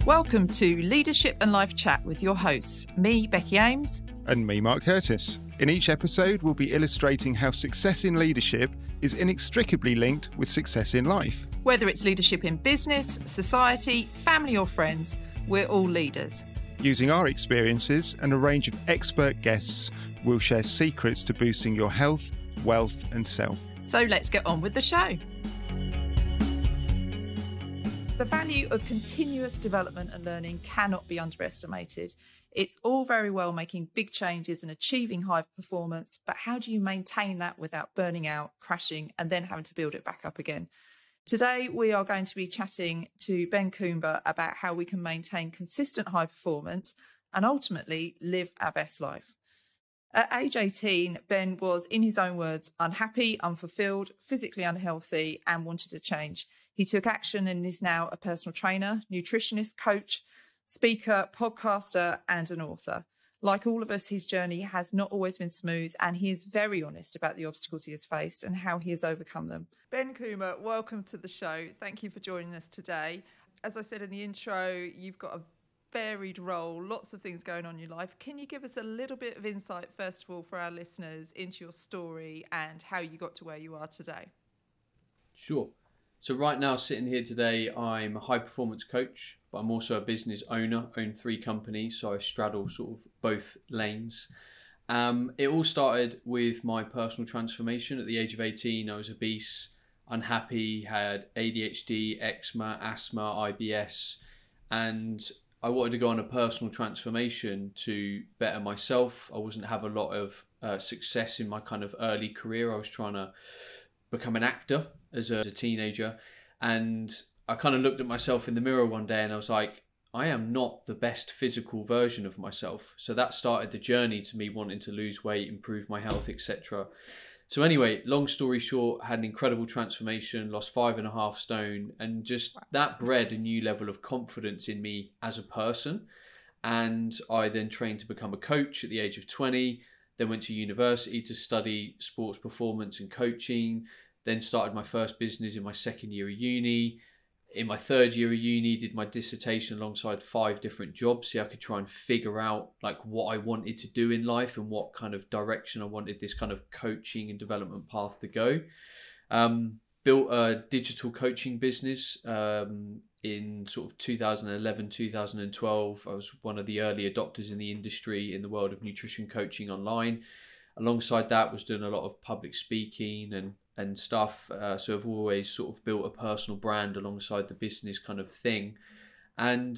Welcome to Leadership and Life Chat with your hosts, me, Becky Ames. And me, Mark Curtis. In each episode, we'll be illustrating how success in leadership is inextricably linked with success in life. Whether it's leadership in business, society, family or friends, we're all leaders. Using our experiences and a range of expert guests, we'll share secrets to boosting your health, wealth and self. So let's get on with the show. The value of continuous development and learning cannot be underestimated. It's all very well making big changes and achieving high performance, but how do you maintain that without burning out, crashing, and then having to build it back up again? Today, we are going to be chatting to Ben Coomber about how we can maintain consistent high performance and ultimately live our best life. At age 18, Ben was, in his own words, unhappy, unfulfilled, physically unhealthy, and wanted to change. He took action and is now a personal trainer, nutritionist, coach, speaker, podcaster, and an author. Like all of us, his journey has not always been smooth, and he is very honest about the obstacles he has faced and how he has overcome them. Ben Coomber, welcome to the show. Thank you for joining us today. As I said in the intro, you've got a varied role, lots of things going on in your life. Can you give us a little bit of insight, first of all, for our listeners into your story and how you got to where you are today? Sure. So right now, sitting here today, I'm a high performance coach, but I'm also a business owner, own 3 companies, so I straddle sort of both lanes. It all started with my personal transformation. At the age of 18, I was obese, unhappy, had ADHD, eczema, asthma, IBS, and I wanted to go on a personal transformation to better myself. I wasn't having a lot of success in my kind of early career. I was trying to become an actor as a teenager, and I kind of looked at myself in the mirror one day and I was like, I am not the best physical version of myself. So that started the journey to me wanting to lose weight, improve my health, etc. So anyway, long story short, had an incredible transformation, lost 5.5 stone, and just that bred a new level of confidence in me as a person. And I then trained to become a coach at the age of 20, then went to university to study sports performance and coaching, then started my first business in my second year of uni. In my third year of uni, did my dissertation alongside 5 different jobs so I could try and figure out like what I wanted to do in life and what kind of direction I wanted this kind of coaching and development path to go. Built a digital coaching business in sort of 2011, 2012. I was one of the early adopters in the industry in the world of nutrition coaching online. Alongside that, was doing a lot of public speaking and stuff. So I've always sort of built a personal brand alongside the business kind of thing. And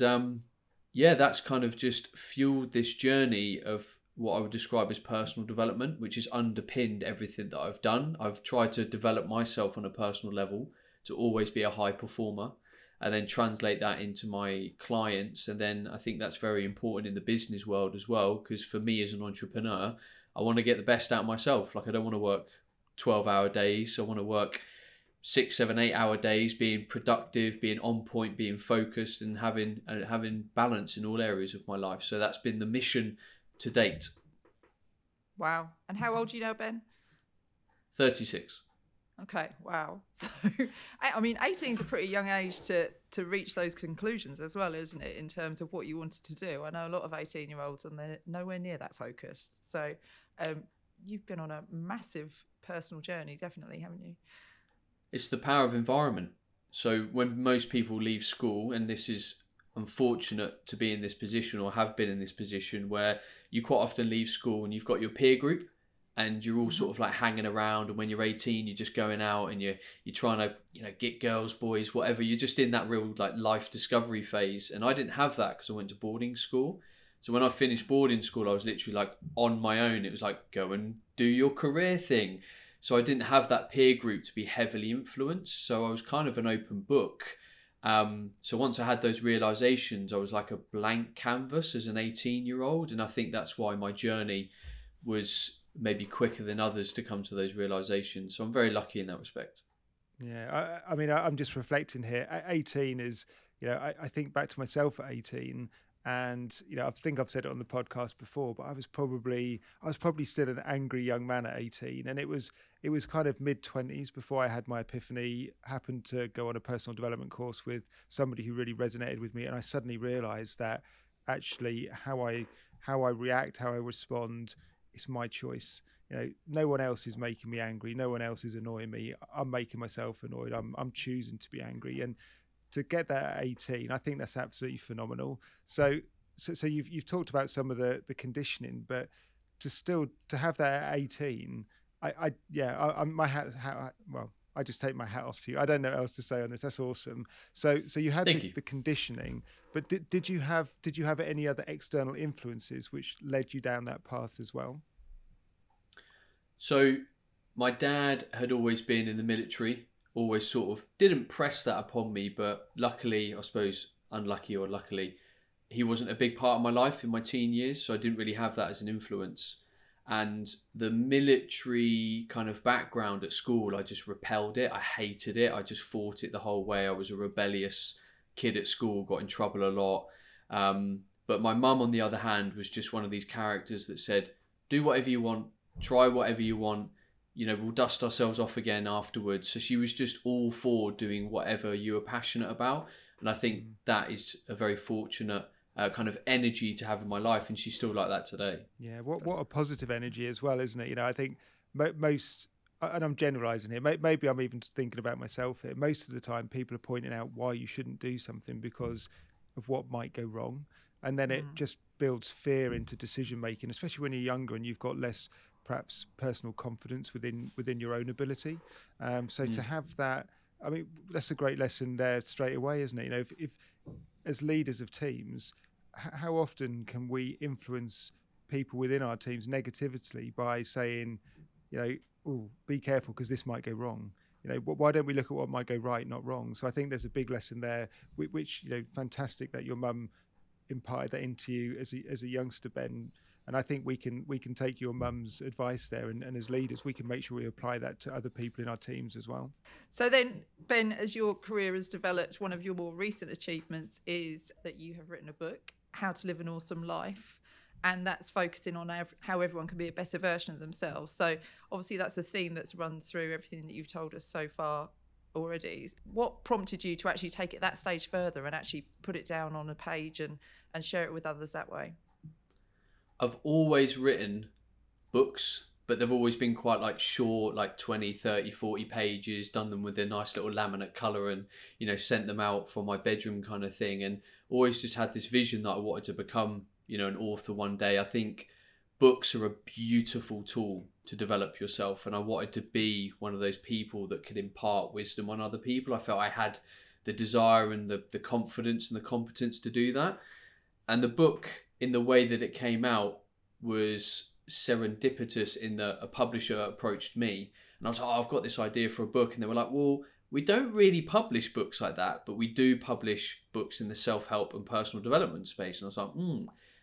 that's kind of just fueled this journey of what I would describe as personal development, which has underpinned everything that I've done. I've tried to develop myself on a personal level to always be a high performer and then translate that into my clients. And then I think that's very important in the business world as well, because for me as an entrepreneur, I want to get the best out of myself. Like I don't want to work 12-hour days. I want to work 6, 7, 8-hour days, being productive, being on point, being focused, and having balance in all areas of my life. So that's been the mission to date. Wow. And how old are you now, Ben? 36. Okay. Wow. So, I mean, 18 is a pretty young age to reach those conclusions as well, isn't it? In terms of what you wanted to do. I know a lot of 18-year-olds and they're nowhere near that focused. So, you've been on a massive personal journey, definitely, haven't you? It's the power of environment. So when most people leave school, and this is unfortunate to be in this position or have been in this position, where you quite often leave school and you've got your peer group and you're all sort of like hanging around, and when you're 18 you're just going out and you're trying to get girls, boys, whatever. You're just in that real like life discovery phase, and I didn't have that because I went to boarding school. So when I finished boarding school, I was literally like on my own. It was like, go and do your career thing. So I didn't have that peer group to be heavily influenced. So I was kind of an open book. So once I had those realizations, I was like a blank canvas as an 18-year-old. And I think that's why my journey was maybe quicker than others to come to those realizations. So I'm very lucky in that respect. Yeah, I mean, I'm just reflecting here. 18 is, I think back to myself at 18. And I think I've said it on the podcast before, but I was probably still an angry young man at 18, and it was kind of mid-20s before I had my epiphany. Happened to go on a personal development course with somebody who really resonated with me, and I suddenly realized that actually how I react, how I respond, it's my choice. No one else is making me angry, no one else is annoying me. I'm making myself annoyed. I'm choosing to be angry. And to get that at 18, I think that's absolutely phenomenal. So you've talked about some of the conditioning, but to have that at 18, I just take my hat off to you. I don't know what else to say on this. That's awesome. So you had the conditioning, but did you have any other external influences which led you down that path as well? So my dad had always been in the military. Always sort of didn't press that upon me, but luckily, I suppose, unlucky or luckily, he wasn't a big part of my life in my teen years, so I didn't really have that as an influence. And the military kind of background at school, I just repelled it. I hated it. I just fought it the whole way. I was a rebellious kid at school, got in trouble a lot. But my mum, on the other hand, was just one of these characters that said, do whatever you want, try whatever you want. We'll dust ourselves off again afterwards. So she was just all for doing whatever you were passionate about. And I think that is a very fortunate kind of energy to have in my life. And she's still like that today. Yeah, what a positive energy as well, isn't it? I think most, and I'm generalizing here, maybe I'm even thinking about myself here. Most of the time people are pointing out why you shouldn't do something because of what might go wrong. And then it just builds fear into decision making, especially when you're younger and you've got less perhaps personal confidence within your own ability. To have that, I mean, that's a great lesson there straight away, isn't it? If as leaders of teams, how often can we influence people within our teams negatively by saying, oh, be careful because this might go wrong. Why don't we look at what might go right, not wrong? So I think there's a big lesson there, which fantastic that your mum imparted that into you as a youngster, Ben. And I think we can take your mum's advice there, and as leaders, we can make sure we apply that to other people in our teams as well. So then, Ben, as your career has developed, one of your more recent achievements is that you have written a book, How to Live an Awesome Life. And that's focusing on how everyone can be a better version of themselves. So obviously that's a theme that's run through everything that you've told us so far already. What prompted you to actually take it that stage further and actually put it down on a page and share it with others that way? I've always written books, but they've always been quite short, 20, 30, 40 pages, done them with a nice little laminate colour and, sent them out for my bedroom kind of thing. And always just had this vision that I wanted to become, an author one day. I think books are a beautiful tool to develop yourself. And I wanted to be one of those people that could impart wisdom on other people. I felt I had the desire and the confidence and the competence to do that. And the book, in the way that it came out, was serendipitous in that a publisher approached me and I was like, I've got this idea for a book. And they were like, well, we don't really publish books like that, but we do publish books in the self-help and personal development space. And I was like,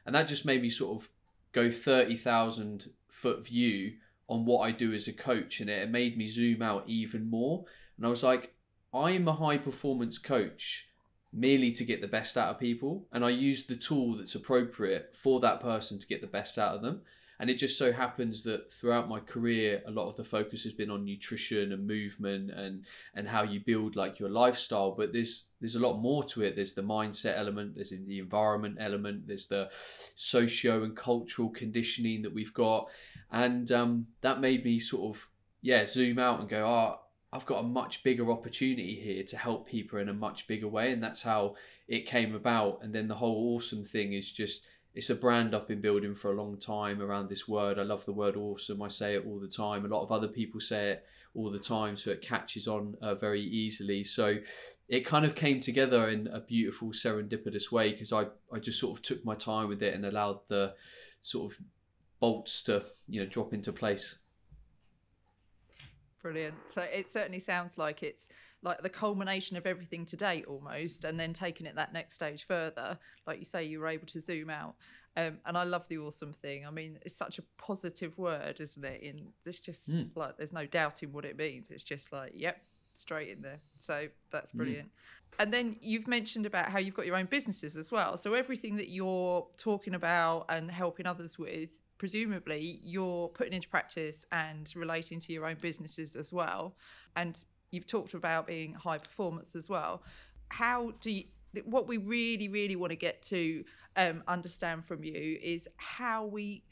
And that just made me sort of go 30,000 foot view on what I do as a coach. And it made me zoom out even more. And I was like, I'm a high performance coach merely to get the best out of people. And I use the tool that's appropriate for that person to get the best out of them. And it just so happens that throughout my career, a lot of the focus has been on nutrition and movement and how you build your lifestyle. But there's a lot more to it. There's the mindset element, there's the environment element, there's the socio and cultural conditioning that we've got. And that made me sort of, zoom out and go, I've got a much bigger opportunity here to help people in a much bigger way. And that's how it came about. And then the whole awesome thing is just, it's a brand I've been building for a long time around this word. I love the word awesome. I say it all the time. A lot of other people say it all the time. So it catches on very easily. So it kind of came together in a beautiful serendipitous way because I just sort of took my time with it and allowed the sort of bolts to, drop into place. Brilliant. So it certainly sounds like it's like the culmination of everything to date almost, and then taking it that next stage further. Like you say, you were able to zoom out. And I love the awesome thing. I mean, it's such a positive word, isn't it? There's just there's no doubting what it means. It's just yep, straight in there. So that's brilliant. And then you've mentioned about how you've got your own businesses as well. So everything that you're talking about and helping others with, presumably you're putting into practice and relating to your own businesses as well. And you've talked about being high performance as well. How do you, what we really, really want to get to understand from you is how we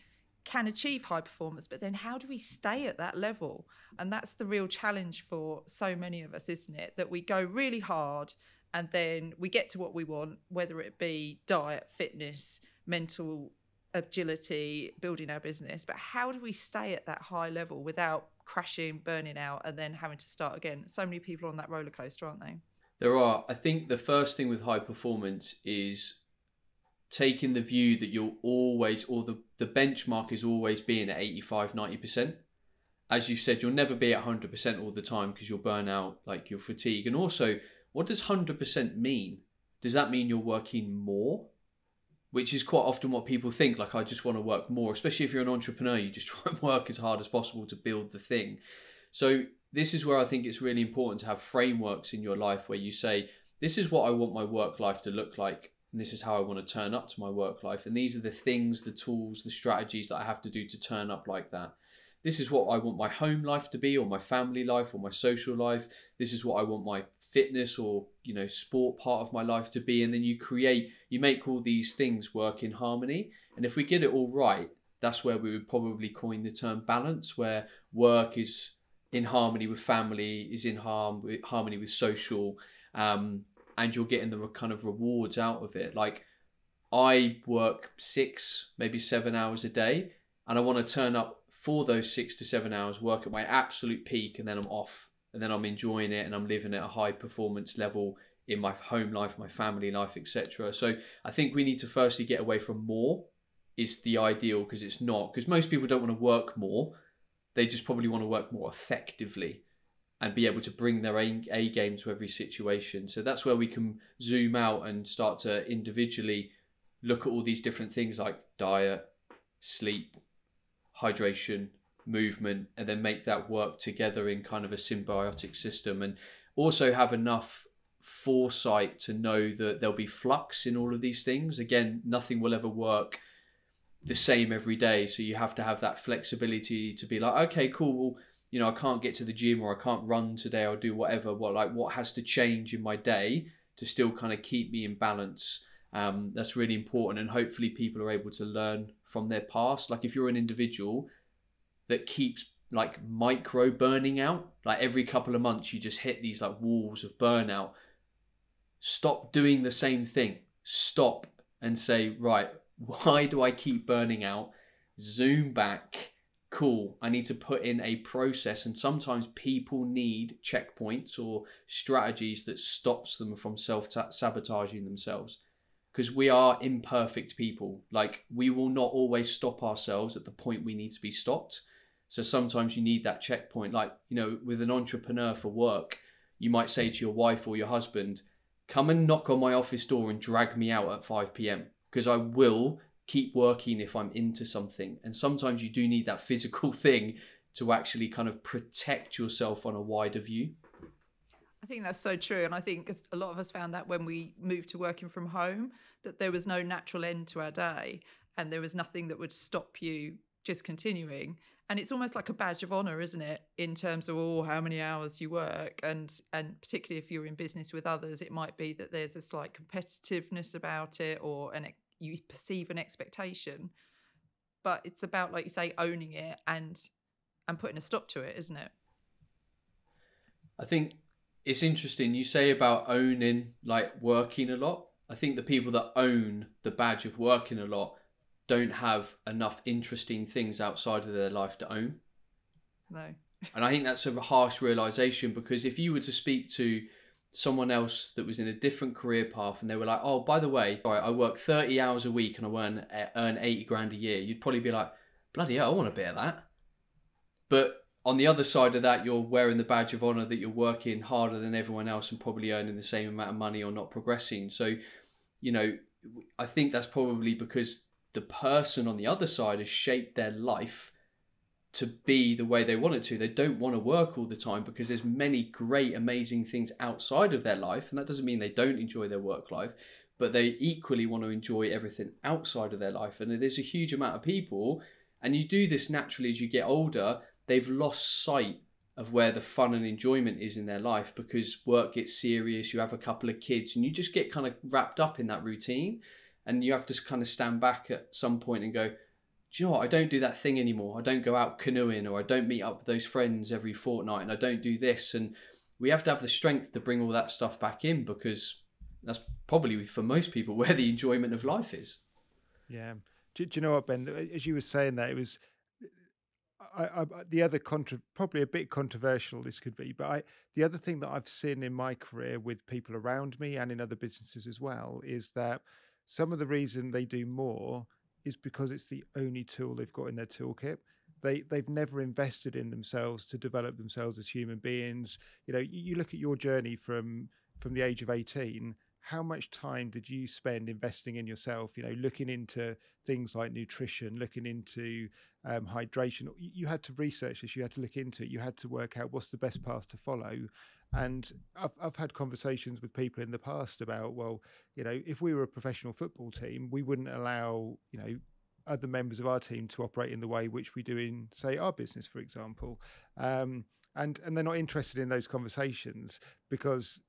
can achieve high performance, but then how do we stay at that level? And that's the real challenge for so many of us, isn't it? That we go really hard and then we get to what we want, whether it be diet, fitness, mental agility, building our business. But how do we stay at that high level without crashing, burning out, and then having to start again? So many people are on that roller coaster, aren't they? There are. I think the first thing with high performance is taking the view that you'll always, or the benchmark is always being at 85, 90%. As you said, you'll never be at 100% all the time because you'll burn out, like you'll fatigue. And also, what does 100% mean? Does that mean you're working more? Which is quite often what people think, like, I just want to work more. Especially if you're an entrepreneur, you just try and work as hard as possible to build the thing. So this is where I think it's really important to have frameworks in your life where you say, this is what I want my work life to look like. And this is how I want to turn up to my work life. And these are the things, the tools, the strategies that I have to do to turn up like that. This is what I want my home life to be, or my family life, or my social life. This is what I want my fitness or, sport part of my life to be. And then you make all these things work in harmony. And if we get it all right, that's where we would probably coin the term balance, where work is in harmony with family, is in harmony with social, and you're getting the kind of rewards out of it. Like, I work 6, maybe 7 hours a day, and I want to turn up for those 6 to 7 hours, work at my absolute peak, and then I'm off. And then I'm enjoying it and I'm living at a high performance level in my home life, my family life, etc. So I think we need to firstly get away from more is the ideal, because it's not. Because most people don't want to work more. They just probably want to work more effectively and be able to bring their A game to every situation. So that's where we can zoom out and start to individually look at all these different things like diet, sleep, hydration, movement, and then make that work together in kind of a symbiotic system. And also have enough foresight to know that there'll be flux in all of these things. Again, nothing will ever work the same every day. So you have to have that flexibility to be like, okay, cool, well, I can't get to the gym, or I can't run today, or do whatever. What has to change in my day to still kind of keep me in balance? That's really important. And hopefully people are able to learn from their past. Like, if you're an individual that keeps like micro burning out, like every couple of months you just hit these like walls of burnout, stop doing the same thing. Stop and say, right, why do I keep burning out? Zoom back. Cool, I need to put in a process. And sometimes people need checkpoints or strategies that stops them from self-sabotaging themselves. Because we are imperfect people. Like, we will not always stop ourselves at the point we need to be stopped. So sometimes you need that checkpoint. Like, with an entrepreneur for work, you might say to your wife or your husband, come and knock on my office door and drag me out at 5 p.m. because I will keep working if I'm into something. And sometimes you do need that physical thing to actually kind of protect yourself on a wider view. I think that's so true. And I think a lot of us found that when we moved to working from home, that there was no natural end to our day and there was nothing that would stop you just continuing. And it's almost like a badge of honor, isn't it? In terms of how many hours you work. And particularly if you're in business with others, it might be that there's a slight competitiveness about it, or you perceive an expectation. But it's about, like you say, owning it and putting a stop to it, isn't it? I think it's interesting you say about owning, like working a lot. I think the people that own the badge of working a lot don't have enough interesting things outside of their life to own. No. And I think that's a harsh realization, because if you were to speak to someone else that was in a different career path and they were like, oh, by the way, I work 30 hours a week and I earn 80 grand a year, you'd probably be like, bloody hell, I want a bit of that. But on the other side of that, you're wearing the badge of honor that you're working harder than everyone else and probably earning the same amount of money or not progressing. So, I think that's probably because the person on the other side has shaped their life to be the way they want it to. They don't want to work all the time because there's many great, amazing things outside of their life. And that doesn't mean they don't enjoy their work life, but they equally want to enjoy everything outside of their life. And there's a huge amount of people, and you do this naturally as you get older, they've lost sight of where the fun and enjoyment is in their life because work gets serious, you have a couple of kids, and you just get kind of wrapped up in that routine. And you have to kind of stand back at some point and go, do you know what? I don't do that thing anymore. I don't go out canoeing, or I don't meet up with those friends every fortnight, and I don't do this. And we have to have the strength to bring all that stuff back in, because that's probably for most people where the enjoyment of life is. Yeah. Do you know what, Ben? As you were saying that, it was the other probably a bit controversial this could be, but the other thing that I've seen in my career with people around me and in other businesses as well is that some of the reason they do more is because it's the only tool they've got in their toolkit. They've never invested in themselves to develop themselves as human beings. You know, you look at your journey from the age of 18. How much time did you spend investing in yourself? You know, looking into things like nutrition, looking into hydration. You had to research this. You had to look into it. You had to work out what's the best path to follow. And I've had conversations with people in the past about, well, you know, if we were a professional football team, we wouldn't allow, you know, other members of our team to operate in the way which we do in, say, our business, for example. And they're not interested in those conversations because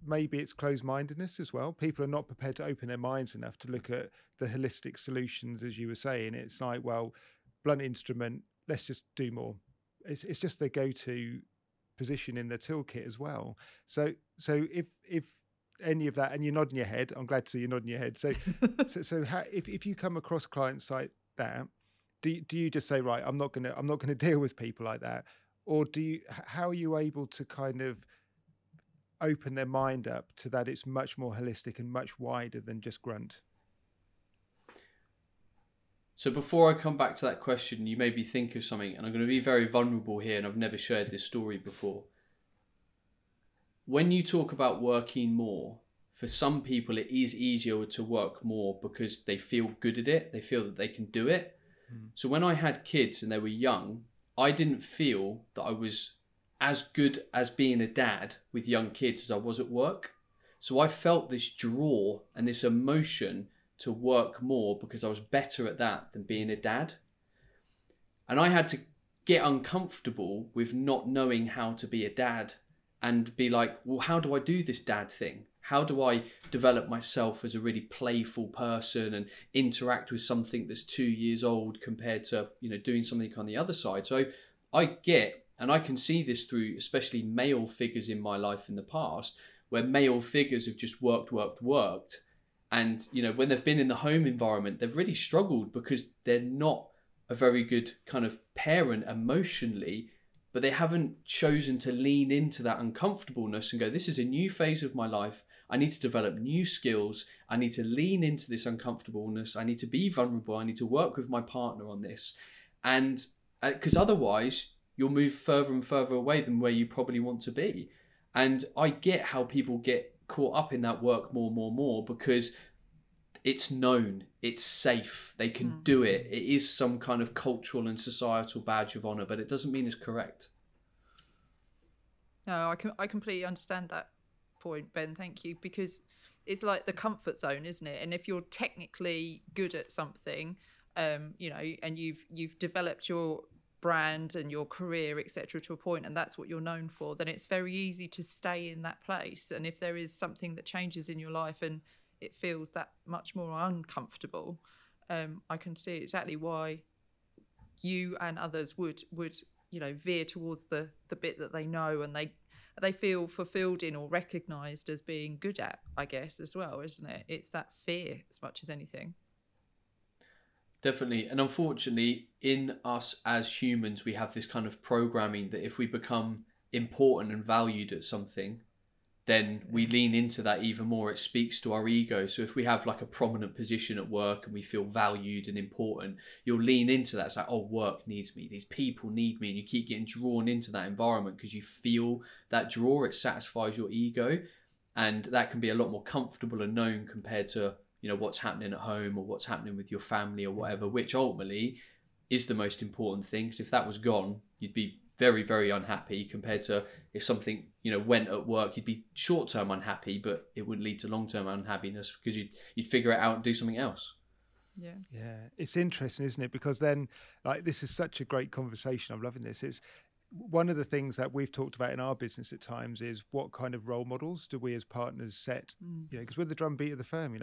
maybe it's closed-mindedness as well. People are not prepared to open their minds enough to look at the holistic solutions, as you were saying. It's like, well, blunt instrument, let's just do more. It's just their go-to position in the toolkit as well. So if any of that, and you're nodding your head, I'm glad to see you nodding your head. So how, if you come across clients like that, do you just say, right, I'm not gonna deal with people like that, or how are you able to kind of open their mind up to that it's much more holistic and much wider than just grunt? So before I come back to that question, you made me think of something, and I'm going to be very vulnerable here, and I've never shared this story before. When you talk about working more, for some people it is easier to work more because they feel good at it. They feel that they can do it. So when I had kids and they were young, I didn't feel that I was as good as being a dad with young kids as I was at work. So I felt this draw and this emotion to work more because I was better at that than being a dad. And I had to get uncomfortable with not knowing how to be a dad and be like, well, how do I do this dad thing? How do I develop myself as a really playful person and interact with something that's 2 years old compared to, you know, doing something on the other side? So I get, and I can see this through especially male figures in my life in the past, where male figures have just worked. And, you know, when they've been in the home environment, they've really struggled because they're not a very good kind of parent emotionally, but they haven't chosen to lean into that uncomfortableness and go, this is a new phase of my life. I need to develop new skills. I need to lean into this uncomfortableness. I need to be vulnerable. I need to work with my partner on this. And because otherwise you'll move further and further away than where you probably want to be. And I get how people get caught up in that work more because it's known, it's safe, they can do it. It is some kind of cultural and societal badge of honor, but it doesn't mean it's correct. No, I completely understand that point, Ben. Thank you, because it's like the comfort zone, isn't it? And if you're technically good at something, you know, and you've developed your brand and your career, etc., to a point, and that's what you're known for, then it's very easy to stay in that place. And if there is something that changes in your life and it feels that much more uncomfortable, I can see exactly why you and others would you know, veer towards the bit that they know and they feel fulfilled in or recognized as being good at, I guess, as well, isn't it? It's that fear as much as anything. Definitely. And unfortunately, in us as humans, we have this kind of programming that if we become important and valued at something, then we lean into that even more. It speaks to our ego. So if we have like a prominent position at work and we feel valued and important, you'll lean into that. It's like, oh, work needs me. These people need me. And you keep getting drawn into that environment because you feel that draw. It satisfies your ego. And that can be a lot more comfortable and known compared to, you know, what's happening at home or what's happening with your family or whatever, which ultimately is the most important thing. Because if that was gone, you'd be very, very unhappy, compared to if something, went at work, you'd be short-term unhappy, but it wouldn't lead to long-term unhappiness because you'd figure it out and do something else. Yeah, it's interesting, isn't it? Because then, like, this is such a great conversation. I'm loving this. It's one of the things that we've talked about in our business at times is what kind of role models do we as partners set? Because we're the drumbeat of the firm.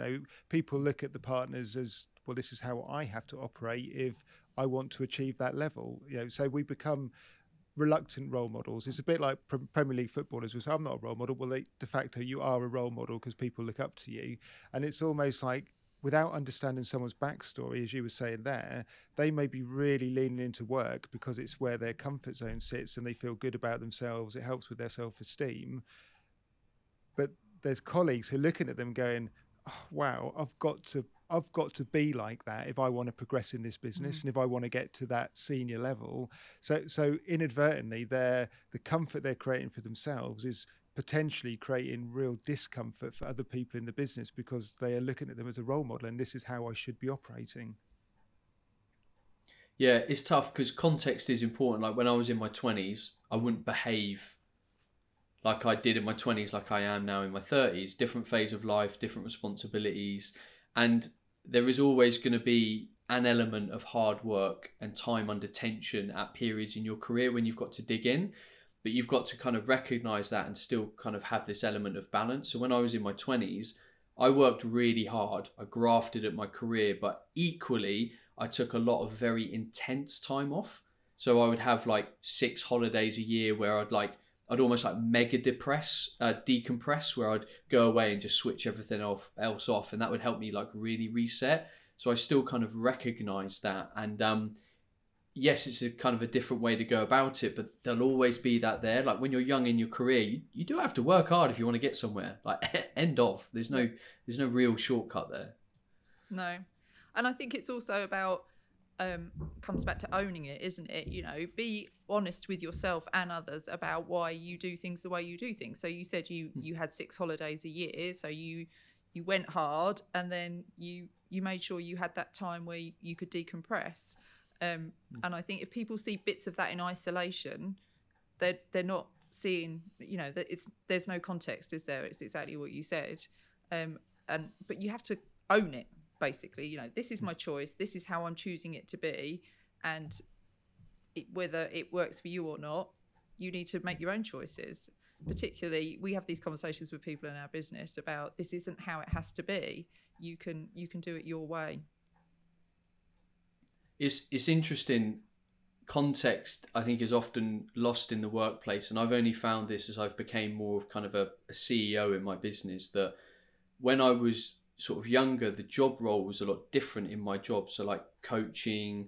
People look at the partners as, well, this is how I have to operate if I want to achieve that level. So we become reluctant role models. It's a bit like Premier League footballers who say, I'm not a role model. Well, de facto, you are a role model because people look up to you. And it's almost like, without understanding someone's backstory, as you were saying there, they may be really leaning into work because it's where their comfort zone sits and they feel good about themselves. It helps with their self-esteem. But there's colleagues who are looking at them going, oh, wow, I've got to be like that if I want to progress in this business and if I want to get to that senior level. So inadvertently, the comfort they're creating for themselves is potentially creating real discomfort for other people in the business because they are looking at them as a role model and this is how I should be operating. Yeah, it's tough because context is important. Like when I was in my 20s, I wouldn't behave like I did in my 20s, like I am now in my 30s. Different phase of life, different responsibilities. And there is always going to be an element of hard work and time under tension at periods in your career when you've got to dig in. But you've got to kind of recognize that and still kind of have this element of balance. So when I was in my 20s, I worked really hard. I grafted at my career, but equally, I took a lot of very intense time off. So I would have like 6 holidays a year where I'd almost like mega decompress, where I'd go away and just switch everything else off. And that would help me like really reset. So I still kind of recognize that. And yes, it's a kind of a different way to go about it, but there'll always be that there. Like when you're young in your career, you do have to work hard if you want to get somewhere. Like end of. There's no real shortcut there. No. And I think it's also about, comes back to owning it, isn't it? Be honest with yourself and others about why you do things the way you do things. So you said you had 6 holidays a year, so you went hard, and then you made sure you had that time where you could decompress. And I think if people see bits of that in isolation, they're not seeing, that there's no context, is there? It's exactly what you said. But you have to own it, basically. This is my choice. This is how I'm choosing it to be. And whether it works for you or not, you need to make your own choices. Particularly, we have these conversations with people in our business about this isn't how it has to be. You can do it your way. It's interesting. Context, I think, is often lost in the workplace, and I've only found this as I've became more of kind of a CEO in my business, that when I was sort of younger, the job role was a lot different in my job. So like coaching,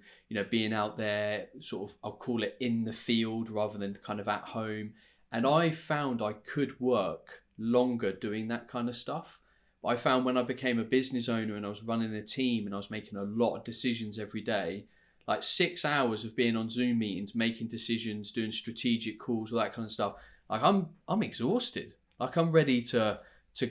being out there, sort of, I'll call it in the field rather than kind of at home. And I found I could work longer doing that kind of stuff. But I found when I became a business owner and I was running a team and I was making a lot of decisions every day, like 6 hours of being on Zoom meetings, making decisions, doing strategic calls, all that kind of stuff. Like I'm exhausted. Like I'm ready to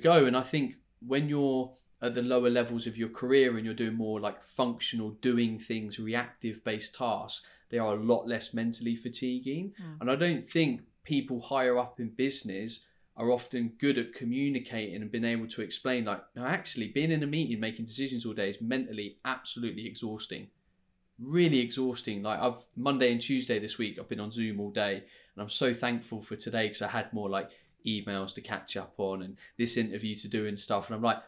go. And I think when you're at the lower levels of your career and you're doing more like functional, doing things, reactive based tasks, they are a lot less mentally fatiguing. And I don't think people higher up in business are often good at communicating and being able to explain, like, no, actually being in a meeting making decisions all day is mentally absolutely exhausting. Really exhausting. Like Monday and Tuesday this week, I've been on Zoom all day, and I'm so thankful for today because I had more like emails to catch up on and this interview to do and stuff. And I'm like,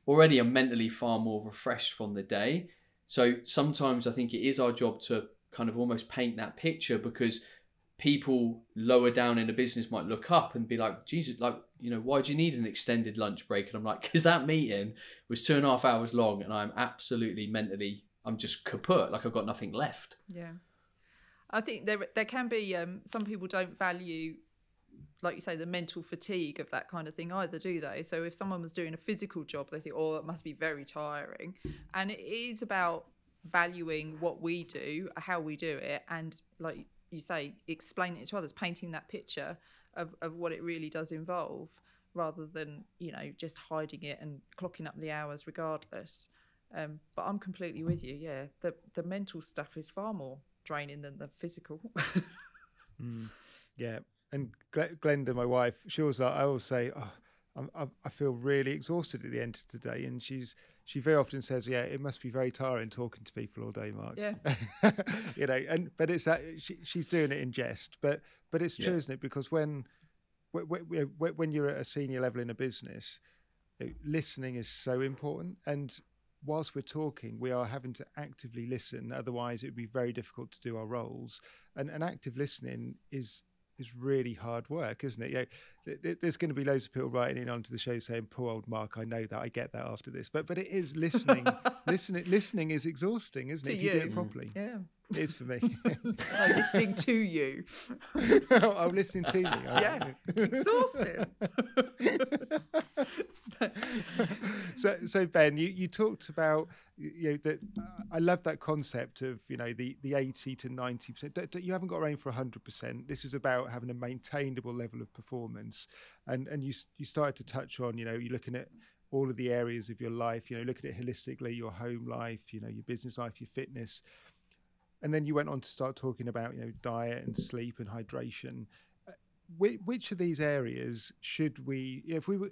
already I'm mentally far more refreshed from the day. So sometimes I think it is our job to kind of almost paint that picture, because people lower down in a business might look up and be like, Jesus, like, why do you need an extended lunch break? And I'm like, because that meeting was 2.5 hours long and I'm absolutely mentally, I'm just kaput, like I've got nothing left. Yeah. I think there can be, some people don't value, like you say, the mental fatigue of that kind of thing either, do they? So if someone was doing a physical job, they think, oh, it must be very tiring. And it is about valuing what we do, how we do it, and like you say, explaining it to others, painting that picture of what it really does involve, rather than, just hiding it and clocking up the hours regardless. But I'm completely with you. Yeah, the mental stuff is far more draining than the physical. Yeah, and Glenda, my wife, she was like, I always say, I feel really exhausted at the end of the day, and she very often says, yeah, it must be very tiring talking to people all day, Mark. Yeah. But it's that she's doing it in jest, but it's true, isn't it? Because when you're at a senior level in a business, listening is so important, and whilst we're talking, we are having to actively listen. Otherwise, it would be very difficult to do our roles. And active listening is really hard work, isn't it? There's going to be loads of people writing in onto the show saying, "Poor old Mark, I know that. I get that after this." But it is listening. Listening is exhausting, isn't it? If you do it properly. Yeah. It is for me. I'm listening to you. I'm listening to me. Yeah. Exhausting. So Ben, you talked about that. I love that concept of the 80 to 90%. You haven't got to aim for 100%. This is about having a maintainable level of performance, and you started to touch on you're looking at all of the areas of your life. Look at it holistically: your home life, your business life, your fitness. And then you went on to start talking about diet and sleep and hydration. Which of these areas should we, if we were,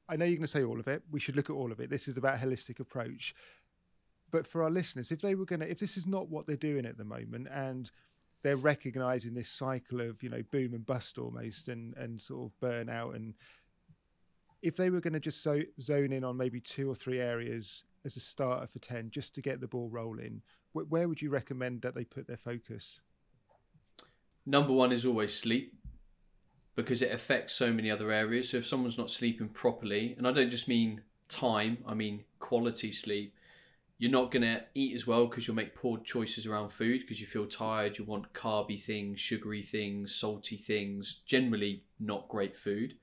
I know you're going to say all of it, we should look at all of it. This is about a holistic approach. But for our listeners, if this is not what they're doing at the moment, and they're recognizing this cycle of boom and bust almost, and sort of burnout, and if they were going to just zone in on maybe 2 or 3 areas as a starter for 10, just to get the ball rolling, where would you recommend that they put their focus? Number 1 is always sleep, because it affects so many other areas. So if someone's not sleeping properly, and I don't just mean time, I mean quality sleep, you're not going to eat as well, because you'll make poor choices around food because you feel tired. You want carby things, sugary things, salty things, generally not great food.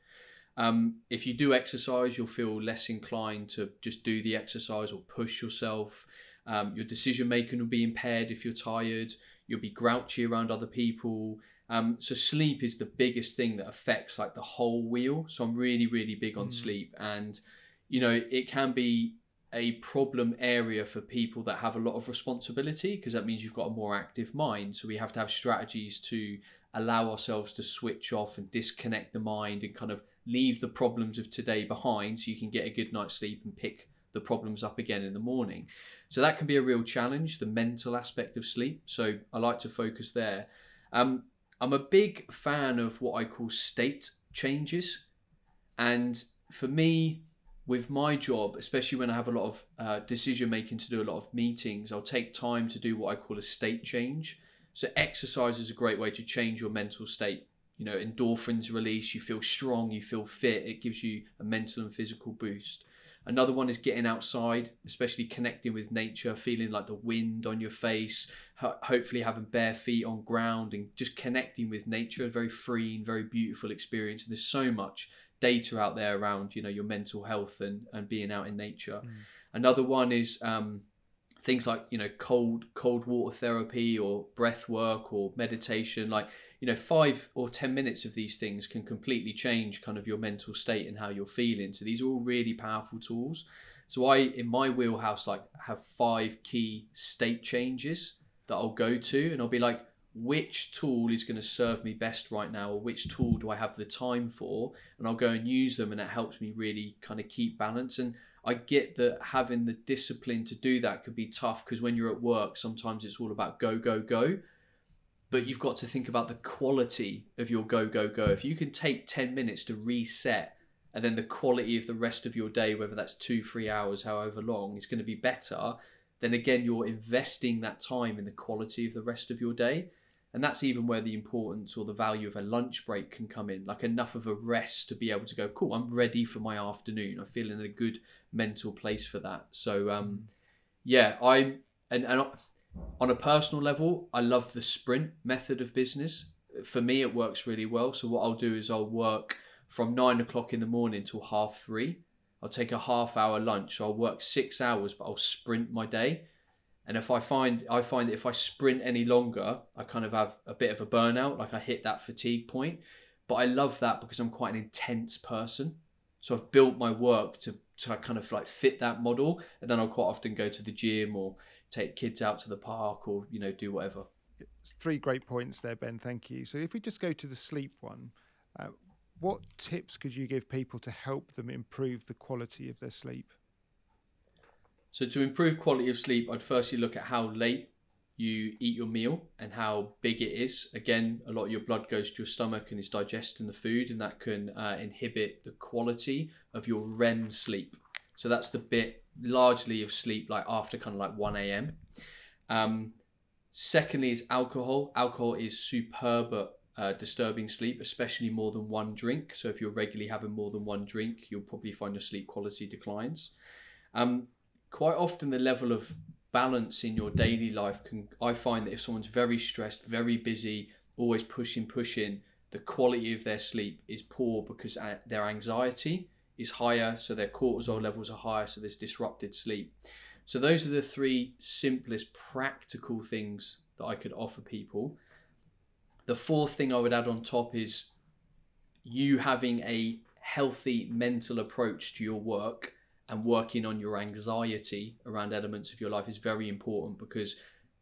If you do exercise, you'll feel less inclined to just do the exercise or push yourself. Your decision making will be impaired if you're tired. You'll be grouchy around other people. So sleep is the biggest thing that affects like the whole wheel. So I'm really, really big on sleep, and it can be a problem area for people that have a lot of responsibility, because that means you've got a more active mind. So we have to have strategies to allow ourselves to switch off and disconnect the mind and kind of leave the problems of today behind, so you can get a good night's sleep and pick the problems up again in the morning. So that can be a real challenge, the mental aspect of sleep. So I like to focus there. I'm a big fan of what I call state changes. And for me, with my job, especially when I have a lot of decision making to do a lot of meetings, I'll take time to do what I call a state change. So exercise is a great way to change your mental state. Endorphins release, you feel strong, you feel fit, it gives you a mental and physical boost. Another one is getting outside, especially connecting with nature, feeling like the wind on your face, hopefully having bare feet on ground and just connecting with nature. A very freeing, very beautiful experience. And there's so much data out there around, your mental health and being out in nature. Another one is things like, cold water therapy or breath work or meditation. Like, 5 or 10 minutes of these things can completely change kind of your mental state and how you're feeling. So these are all really powerful tools. So I, in my wheelhouse, like have 5 key state changes that I'll go to, and I'll be like, which tool is going to serve me best right now, or which tool do I have the time for? And I'll go and use them, and it helps me really kind of keep balance. And I get that having the discipline to do that could be tough, because when you're at work, sometimes it's all about go, go, go. But you've got to think about the quality of your go, go, go. If you can take 10 minutes to reset, and then the quality of the rest of your day, whether that's 2-3 hours, however long, is going to be better, then again, you're investing that time in the quality of the rest of your day. And that's even where the importance or the value of a lunch break can come in, like enough of a rest to be able to go, cool, I'm ready for my afternoon. I feel in a good mental place for that. So, on a personal level, I love the sprint method of business. For me, it works really well. So what I'll do is I'll work from 9 o'clock in the morning till 3:30. I'll take a half-hour lunch. So I'll work 6 hours, but I'll sprint my day. And if I find that if I sprint any longer, I kind of have a bit of a burnout, like I hit that fatigue point. But I love that because I'm quite an intense person. So I've built my work to to kind of like fit that model. And then I'll quite often go to the gym or take kids out to the park or, you know, do whatever. Three great points there, Ben. Thank you. So if we just go to the sleep one, what tips could you give people to help them improve the quality of their sleep? So to improve quality of sleep, I'd firstly look at how late you eat your meal and how big it is. Again, a lot of your blood goes to your stomach and is digesting the food, and that can inhibit the quality of your REM sleep. So that's the bit largely of sleep like after kind of like 1 a.m. Secondly is alcohol. Alcohol is superb at disturbing sleep, especially more than one drink. So if you're regularly having more than one drink, you'll probably find your sleep quality declines. Quite often the level of balance in your daily life I find that if someone's very stressed, very busy, always pushing, the quality of their sleep is poor because their anxiety is higher, so their cortisol levels are higher, so there's disrupted sleep. So those are the three simplest practical things that I could offer people. The fourth thing I would add on top is you having a healthy mental approach to your work and working on your anxiety around elements of your life is very important, because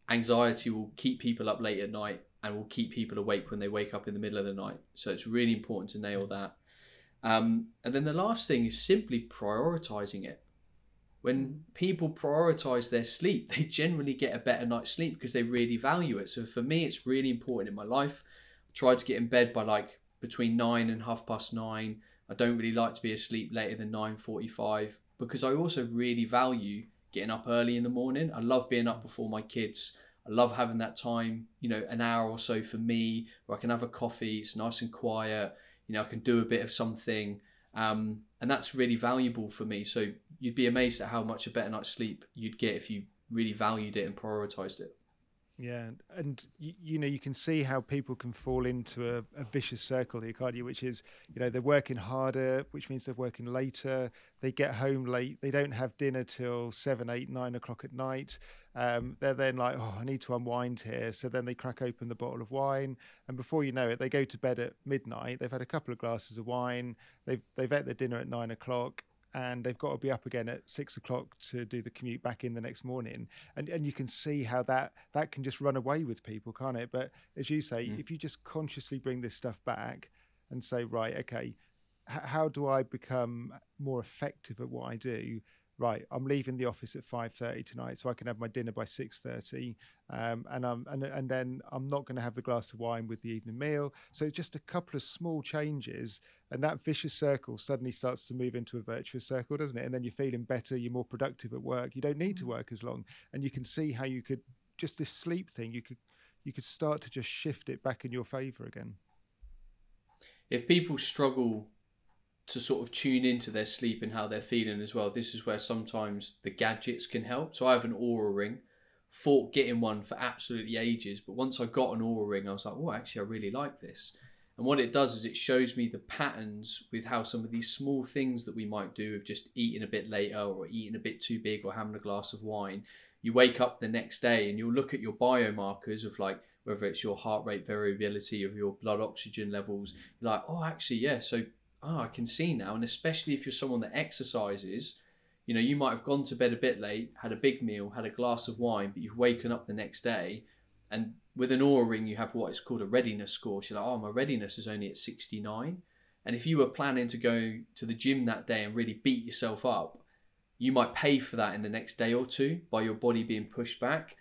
anxiety will keep people up late at night and will keep people awake when they wake up in the middle of the night. So it's really important to nail that. And then the last thing is simply prioritizing it. When people prioritize their sleep, they generally get a better night's sleep because they really value it. So for me, it's really important in my life. I try to get in bed by like between 9 and 9:30. I don't really like to be asleep later than 9:45 because I also really value getting up early in the morning. I love being up before my kids. I love having that time, you know, an hour or so for me where I can have a coffee. It's nice and quiet. You know, I can do a bit of something. And that's really valuable for me. So you'd be amazed at how much a better night's sleep you'd get if you really valued it and prioritized it. Yeah, and you know, you can see how people can fall into a vicious circle here, can't you? Which is, you know, they're working harder, which means they're working later. They get home late. They don't have dinner till 7, 8, 9 o'clock at night. They're then like, oh, I need to unwind here. So then they crack open the bottle of wine, and before you know it, they go to bed at midnight. They've had a couple of glasses of wine. They've ate their dinner at 9 o'clock. And they've got to be up again at 6 o'clock to do the commute back in the next morning. And you can see how that can just run away with people, can't it? But as you say, if you just consciously bring this stuff back and say, right, okay, how do I become more effective at what I do? Right, I'm leaving the office at 5:30 tonight, so I can have my dinner by 6:30, and then I'm not going to have the glass of wine with the evening meal. So just a couple of small changes, and that vicious circle suddenly starts to move into a virtuous circle, doesn't it? And then you're feeling better, you're more productive at work. You don't need to work as long, and you can see how you could just this sleep thing. You could start to just shift it back in your favor again. If people struggle to sort of tune into their sleep and how they're feeling as well, this is where sometimes the gadgets can help. So I have an Aura ring, thought getting one for absolutely ages, but once I got an Aura ring, I was like, oh, actually I really like this. And what it does is it shows me the patterns with how some of these small things that we might do of just eating a bit later or eating a bit too big or having a glass of wine, you wake up the next day and you'll look at your biomarkers of like whether it's your heart rate variability of your blood oxygen levels. You're like, oh, actually, yeah, so I can see now. And especially if you're someone that exercises, you know, you might have gone to bed a bit late, had a big meal, had a glass of wine, but you've woken up the next day, and with an Aura ring, you have what is called a readiness score. So you're like, oh, my readiness is only at 69. And if you were planning to go to the gym that day and really beat yourself up, you might pay for that in the next day or two by your body being pushed back.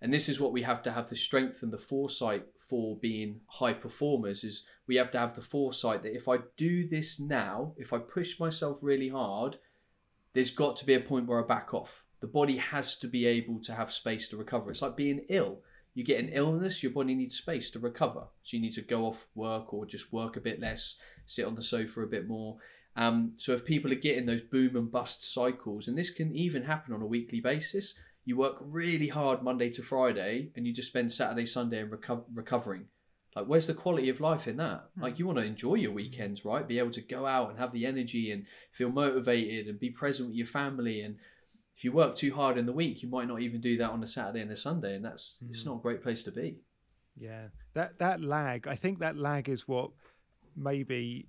And this is what we have to have the strength and the foresight for being high performers, is we have to have the foresight that if I do this now, if I push myself really hard, there's got to be a point where I back off. The body has to be able to have space to recover. It's like being ill. You get an illness, your body needs space to recover. So you need to go off work or just work a bit less, sit on the sofa a bit more. So if people are getting those boom and bust cycles, and this can even happen on a weekly basis, you work really hard Monday to Friday and you just spend Saturday, Sunday and recovering. Like, where's the quality of life in that? Like, you want to enjoy your weekends, right? Be able to go out and have the energy and feel motivated and be present with your family. And if you work too hard in the week, you might not even do that on a Saturday and a Sunday. And it's not a great place to be. Yeah, that lag, I think that lag is what maybe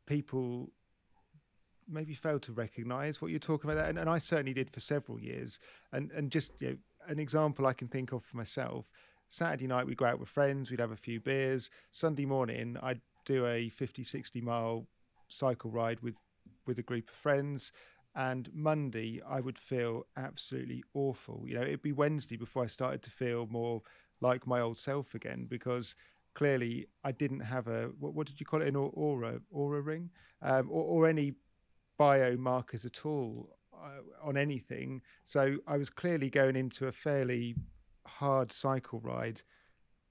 people maybe failed to recognize what you're talking about. And I certainly did for several years. And just, an example I can think of for myself, Saturday night, we'd go out with friends, we'd have a few beers. Sunday morning, I'd do a 50, 60 mile cycle ride with a group of friends. And Monday, I would feel absolutely awful. It'd be Wednesday before I started to feel more like my old self again, because clearly I didn't have what did you call it, an aura ring, or any biomarkers at all on anything. So I was clearly going into a fairly hard cycle ride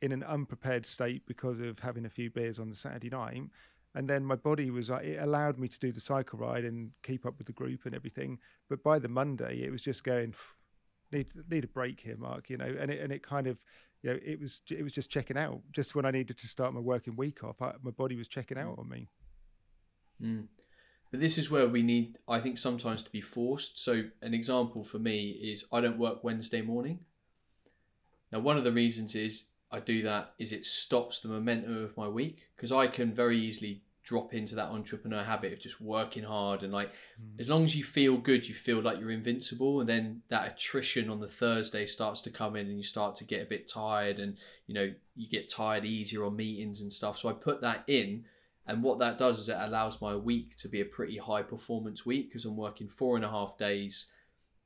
in an unprepared state because of having a few beers on the Saturday night. And then my body it allowed me to do the cycle ride and keep up with the group and everything. But by the Monday, it was just going, need a break here, Mark, and it kind of, it was just checking out. Just when I needed to start my working week off, my body was checking out on me. But this is where we need, I think, sometimes to be forced. So an example for me is I don't work Wednesday morning. Now, one of the reasons is I do that is it stops the momentum of my week, because I can very easily drop into that entrepreneur habit of just working hard, and as long as you feel good, you feel like you're invincible, and then that attrition on the Thursday starts to come in and you start to get a bit tired, and you get tired easier on meetings and stuff. So I put that in, and what that does is it allows my week to be a pretty high performance week, because I'm working 4.5 days.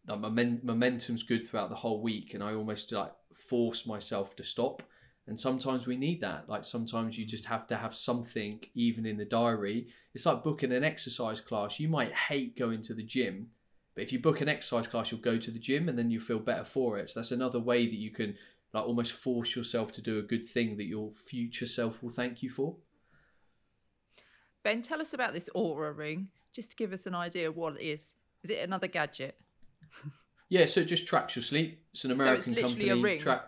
The momentum's good throughout the whole week, and I almost force myself to stop. And sometimes we need that. Sometimes you just have to have something even in the diary. It's like booking an exercise class. You might hate going to the gym, but if you book an exercise class, you'll go to the gym and then you feel better for it. So that's another way that you can almost force yourself to do a good thing that your future self will thank you for. Ben, tell us about this Aura ring, just to give us an idea of what it is. Is it another gadget? Yeah, so it just tracks your sleep. It's an American company. So it's literally company. a ring?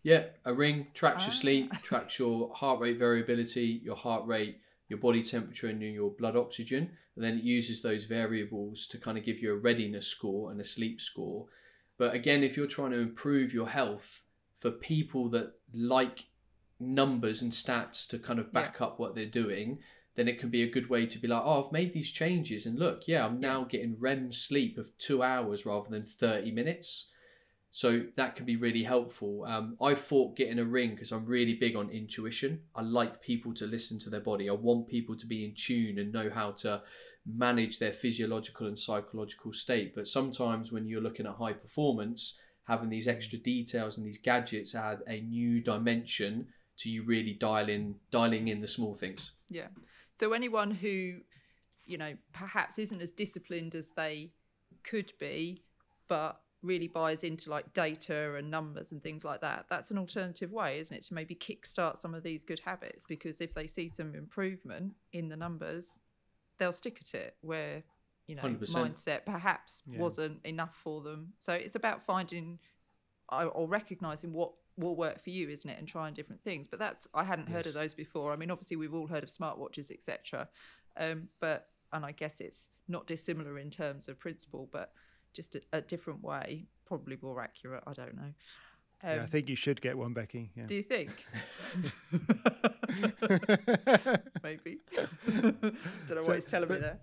Yeah, a ring tracks your sleep, tracks your heart rate variability, your heart rate, your body temperature, and your blood oxygen. And then it uses those variables to kind of give you a readiness score and a sleep score. But again, if you're trying to improve your health, for people that like numbers and stats to kind of back up what they're doing, then it can be a good way to be like, oh, I've made these changes, and look, I'm now getting REM sleep of 2 hours rather than 30 minutes. So that can be really helpful. I thought getting a ring because I'm really big on intuition. I like people to listen to their body. I want people to be in tune and know how to manage their physiological and psychological state. But sometimes when you're looking at high performance, having these extra details and these gadgets add a new dimension to you really dialing in the small things. Yeah. So anyone who, perhaps isn't as disciplined as they could be, but really buys into data and numbers and things like that, that's an alternative way, isn't it, to maybe kickstart some of these good habits? Because if they see some improvement in the numbers, they'll stick at it, where 100%. Mindset perhaps wasn't enough for them. So it's about finding or recognizing what will work for you, isn't it, and trying different things. But I hadn't heard of those before. I mean, obviously we've all heard of smartwatches, etc., and I guess it's not dissimilar in terms of principle, but just a different way, probably more accurate. I don't know. I think you should get one, Becky. Yeah. Do you think? Maybe. Don't know what he's telling me there.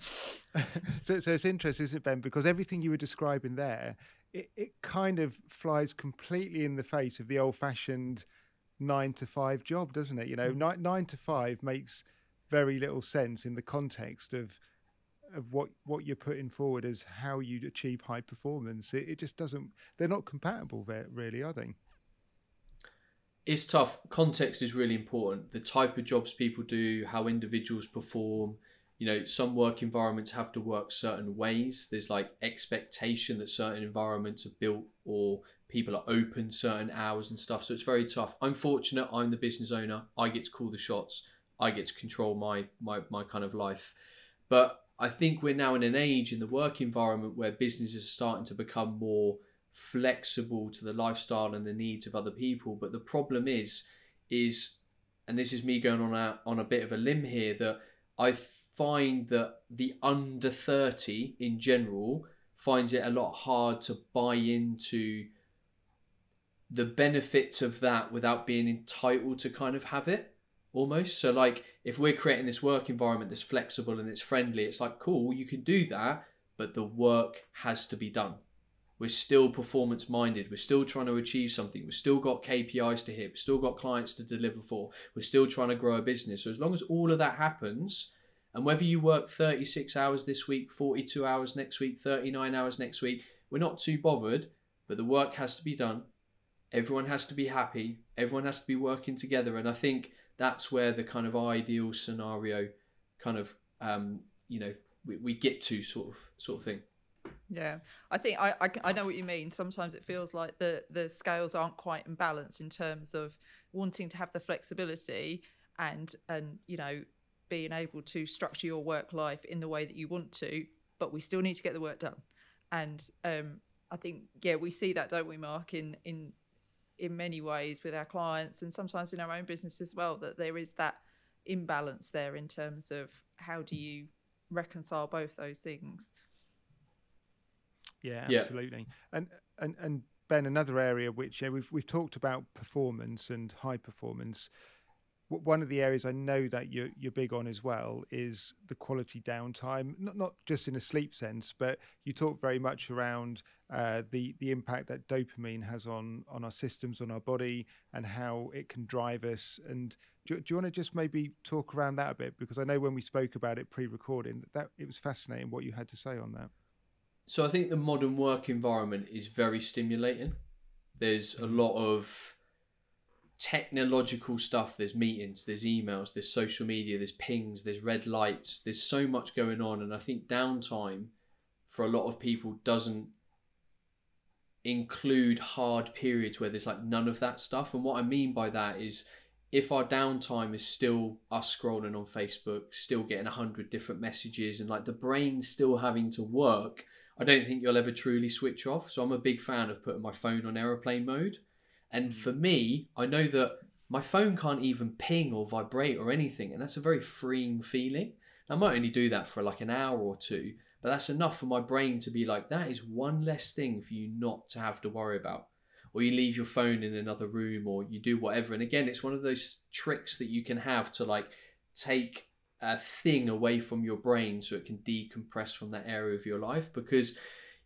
So it's interesting, isn't it, Ben? Because everything you were describing there, it kind of flies completely in the face of the old-fashioned 9-to-5 job, doesn't it? 9 to 5 makes very little sense in the context of what you're putting forward as how you achieve high performance. It just doesn't. They're not compatible, really, are they? It's tough. Context is really important. The type of jobs people do, how individuals perform. Some work environments have to work certain ways. There's expectation that certain environments are built, or people are open certain hours and stuff. So it's very tough. I'm fortunate. I'm the business owner. I get to call the shots. I get to control my kind of life. But I think we're now in an age in the work environment where businesses are starting to become more flexible to the lifestyle and the needs of other people. But the problem is, and this is me going on a bit of a limb here, that I find that the under 30 in general finds it a lot hard to buy into the benefits of that without being entitled to kind of have it, almost. So like if we're creating this work environment that's flexible and it's friendly, it's like, cool, you can do that, but the work has to be done. We're still performance minded. We're still trying to achieve something. We've still got KPIs to hit. We've still got clients to deliver for. We're still trying to grow a business. So as long as all of that happens, and whether you work 36 hours this week, 42 hours next week, 39 hours next week, we're not too bothered, but the work has to be done. Everyone has to be happy. Everyone has to be working together. And I think that's where the kind of ideal scenario kind of, we get to sort of thing. Yeah, I think I know what you mean. Sometimes it feels like the scales aren't quite in balance in terms of wanting to have the flexibility and being able to structure your work life in the way that you want to, but we still need to get the work done. And I think we see that, don't we, Mark, in many ways with our clients and sometimes in our own business as well, that there is that imbalance there in terms of how do you reconcile both those things. Yeah, absolutely. And Ben, another area which we've talked about performance and high performance. One of the areas I know that you're big on as well is the quality downtime, not just in a sleep sense, but you talk very much around the impact that dopamine has on our systems, on our body, and how it can drive us. And do you want to just maybe talk around that a bit? Because I know when we spoke about it pre-recording, that it was fascinating what you had to say on that. So I think the modern work environment is very stimulating. There's a lot of technological stuff. There's meetings, there's emails, there's social media, there's pings, there's red lights. There's so much going on. And I think downtime for a lot of people doesn't include hard periods where there's like none of that stuff. And what I mean by that is if our downtime is still us scrolling on Facebook, still getting 100 different messages and like the brain's still having to work, I don't think you'll ever truly switch off. So I'm a big fan of putting my phone on airplane mode. And for me, I know that my phone can't even ping or vibrate or anything. And that's a very freeing feeling. I might only do that for like an hour or two, but that's enough for my brain to be like, that is one less thing for you not to have to worry about. Or you leave your phone in another room or you do whatever. And again, it's one of those tricks that you can have to like take a thing away from your brain so it can decompress from that area of your life. Because,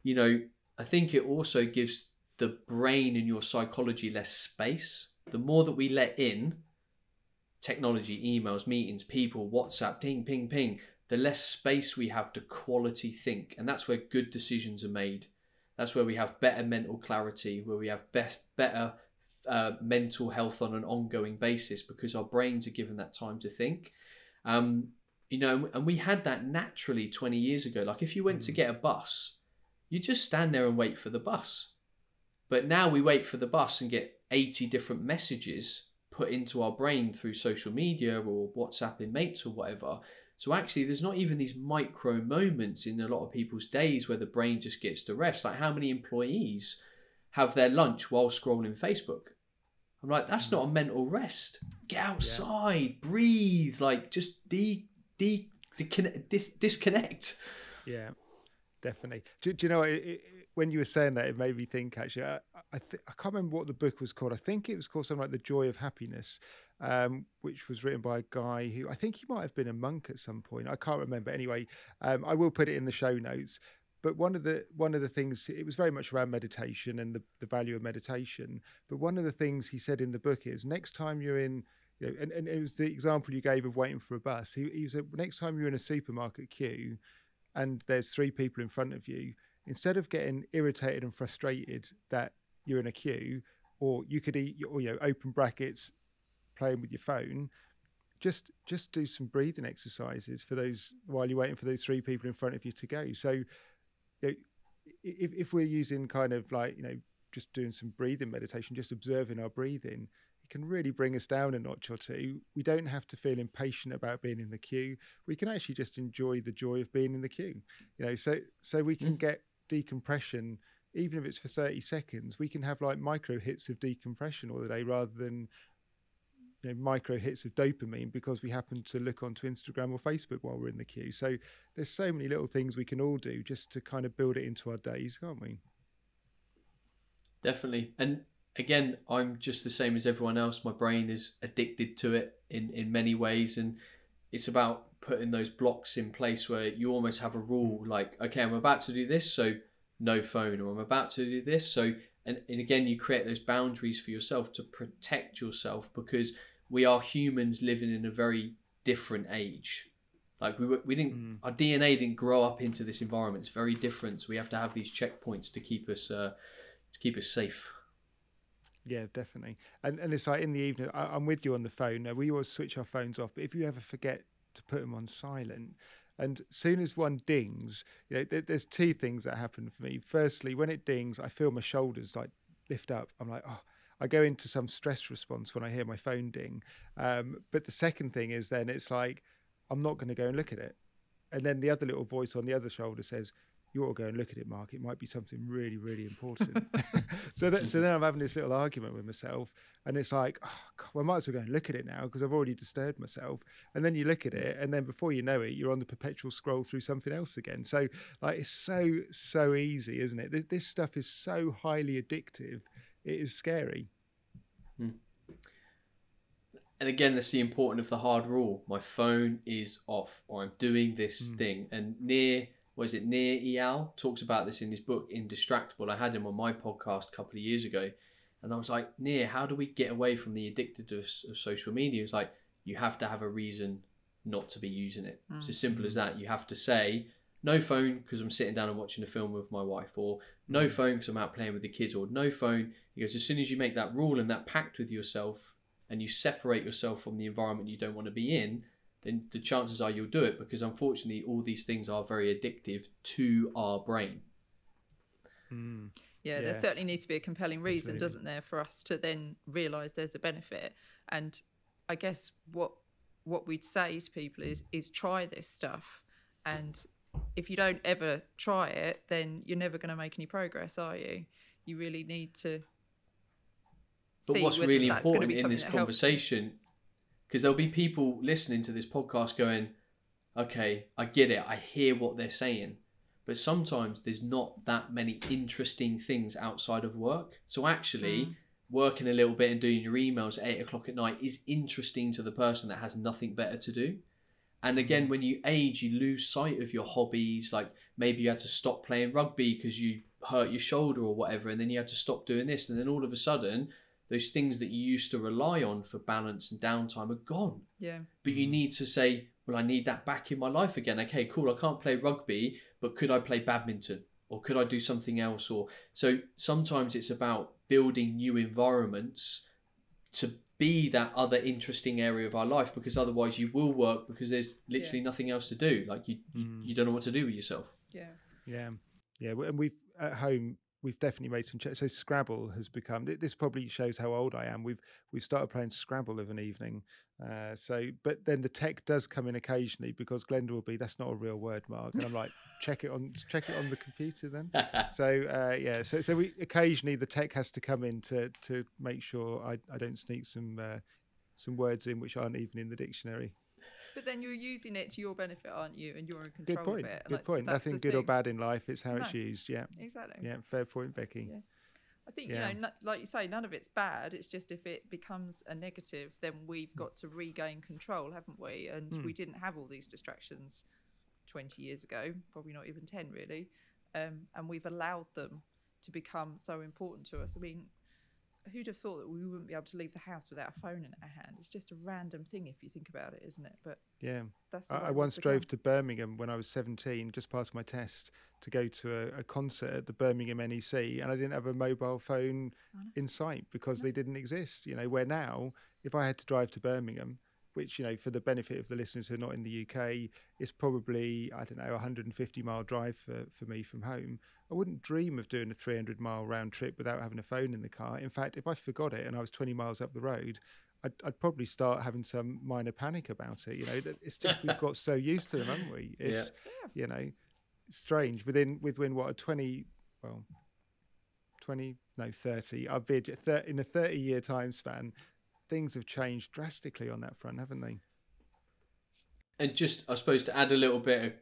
I think it also gives the brain and your psychology less space. The more that we let in technology, emails, meetings, people, WhatsApp, ping, ping, ping, the less space we have to quality think. And that's where good decisions are made. That's where we have better mental clarity, where we have better mental health on an ongoing basis because our brains are given that time to think. And we had that naturally 20 years ago. Like if you went to get a bus, you just stand there and wait for the bus. But now we wait for the bus and get 80 different messages put into our brain through social media or WhatsApping mates or whatever. So actually, there's not even these micro moments in a lot of people's days where the brain just gets to rest. Like how many employees have their lunch while scrolling Facebook? I'm like, that's not a mental rest. Get outside, breathe, like just disconnect. Yeah, definitely. Do you know, when you were saying that, it made me think, actually, I can't remember what the book was called. I think it was called something like The Joy of Happiness, which was written by a guy who I think he might have been a monk at some point. I can't remember. Anyway, I will put it in the show notes. But one of the things, it was very much around meditation and the value of meditation. But one of the things he said in the book is next time you're in, and it was the example you gave of waiting for a bus. He said, next time you're in a supermarket queue and there's 3 people in front of you, instead of getting irritated and frustrated that you're in a queue, or you could open brackets, playing with your phone, just do some breathing exercises for those while you're waiting for those 3 people in front of you to go. So if we're using kind of like, just doing some breathing meditation, just observing our breathing, it can really bring us down a notch or two. We don't have to feel impatient about being in the queue. We can actually just enjoy the joy of being in the queue. So we can get decompression, even if it's for 30 seconds. We can have like micro hits of decompression all the day rather than micro hits of dopamine because we happen to look onto Instagram or Facebook while we're in the queue. So there's so many little things we can all do just to kind of build it into our days, can't we? Definitely. And again, I'm just the same as everyone else. My brain is addicted to it in many ways, and it's about putting those blocks in place where you almost have a rule, like, okay, I'm about to do this, so no phone, or I'm about to do this, so and again, you create those boundaries for yourself to protect yourself, because we are humans living in a very different age. Like we didn't, our DNA didn't grow up into this environment. It's very different. So we have to have these checkpoints to keep us safe. Yeah, definitely. And it's like in the evening, I'm with you on the phone. We always switch our phones off, but if you ever forget to put them on silent, and soon as one dings, there's two things that happen for me. Firstly, when it dings, I feel my shoulders like lift up. I'm like, oh, I go into some stress response when I hear my phone ding. But the second thing is then it's like, I'm not going to go and look at it. And then the other little voice on the other shoulder says, you ought to go and look at it, Mark. It might be something really, really important. So then I'm having this little argument with myself, and it's like, oh, God, well, I might as well go and look at it now because I've already disturbed myself. And then you look at it, and then before you know it, you're on the perpetual scroll through something else again. So like, it's so easy, isn't it? This stuff is so highly addictive. It is scary. And again, that's the importance of the hard rule. My phone is off, or I'm doing this thing. And Nir Eyal talks about this in his book, Indistractable. I had him on my podcast a couple of years ago. And I was like, Nir, how do we get away from the addictiveness of social media? It's like, you have to have a reason not to be using it. It's as simple as that. You have to say, no phone because I'm sitting down and watching a film with my wife, or no phone because I'm out playing with the kids, or no phone. Because as soon as you make that rule and that pact with yourself, and you separate yourself from the environment you don't want to be in, then the chances are you'll do it, because unfortunately all these things are very addictive to our brain. Yeah, there certainly needs to be a compelling reason, doesn't there, for us to then realise there's a benefit. And I guess what we'd say to people is try this stuff. And if you don't ever try it, then you're never going to make any progress, are you? You really need to. But what's really important in this conversation, because there'll be people listening to this podcast going, okay, I get it, I hear what they're saying, but sometimes there's not that many interesting things outside of work. So actually, working a little bit and doing your emails at 8 o'clock at night is interesting to the person that has nothing better to do. And again, when you age, you lose sight of your hobbies. Like maybe you had to stop playing rugby because you hurt your shoulder or whatever, and then you had to stop doing this, and then all of a sudden, those things that you used to rely on for balance and downtime are gone. Yeah. But you need to say, well, I need that back in my life again. Okay, cool. I can't play rugby, but could I play badminton? Or could I do something else? Or so sometimes it's about building new environments to be that other interesting area of our life, because otherwise you will work because there's literally nothing else to do. Like you don't know what to do with yourself. Yeah. And we've at home, we've definitely made some changes. So Scrabble has become, this probably shows how old I am. We've started playing Scrabble of an evening. But then the tech does come in occasionally, because Glenda will be, that's not a real word, Mark. And I'm like, check it on the computer then. So we occasionally, the tech has to come in to make sure I don't sneak some words in which aren't even in the dictionary. But then you're using it to your benefit, aren't you? And you're in control of it. Good point. Nothing good or bad in life. It's how it's used. Yeah. Exactly. Yeah. Fair point, Becky. Yeah. I think, like you say, none of it's bad. It's just if it becomes a negative, then we've got to regain control, haven't we? And we didn't have all these distractions 20 years ago, probably not even 10 really. And we've allowed them to become so important to us. I mean, who'd have thought that we wouldn't be able to leave the house without a phone in our hand? It's just a random thing if you think about it, isn't it? But yeah, I once drove to Birmingham when I was 17, just past my test, to go to a concert at the Birmingham NEC, and I didn't have a mobile phone in sight because they didn't exist. Where now, if I had to drive to Birmingham, which, for the benefit of the listeners who are not in the UK, is probably, I don't know, 150-mile drive for me from home. I wouldn't dream of doing a 300-mile round trip without having a phone in the car. In fact, if I forgot it and I was 20 miles up the road, I'd probably start having some minor panic about it. It's just we've got so used to them, haven't we? It's, strange. Within what, 30, I've been in a 30-year time span, things have changed drastically on that front, haven't they? And just, I suppose, to add a little bit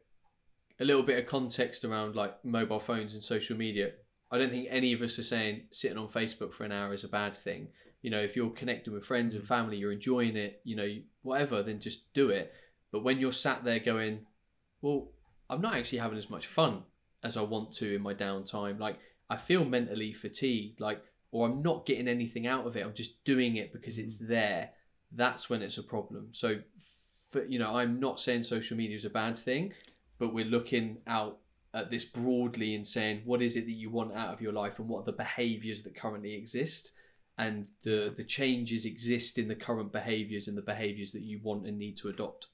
of context around like mobile phones and social media. I don't think any of us are saying sitting on Facebook for an hour is a bad thing. You know, if you're connecting with friends and family, you're enjoying it, you know, whatever, then just do it. But when you're sat there going, well, I'm not actually having as much fun as I want to in my downtime. Like, I feel mentally fatigued, like, or I'm not getting anything out of it. I'm just doing it because it's there. That's when it's a problem. So, you know, I'm not saying social media is a bad thing, but we're looking out at this broadly and saying, what is it that you want out of your life, and what are the behaviours that currently exist, and the changes exist in the current behaviours and the behaviours that you want and need to adopt.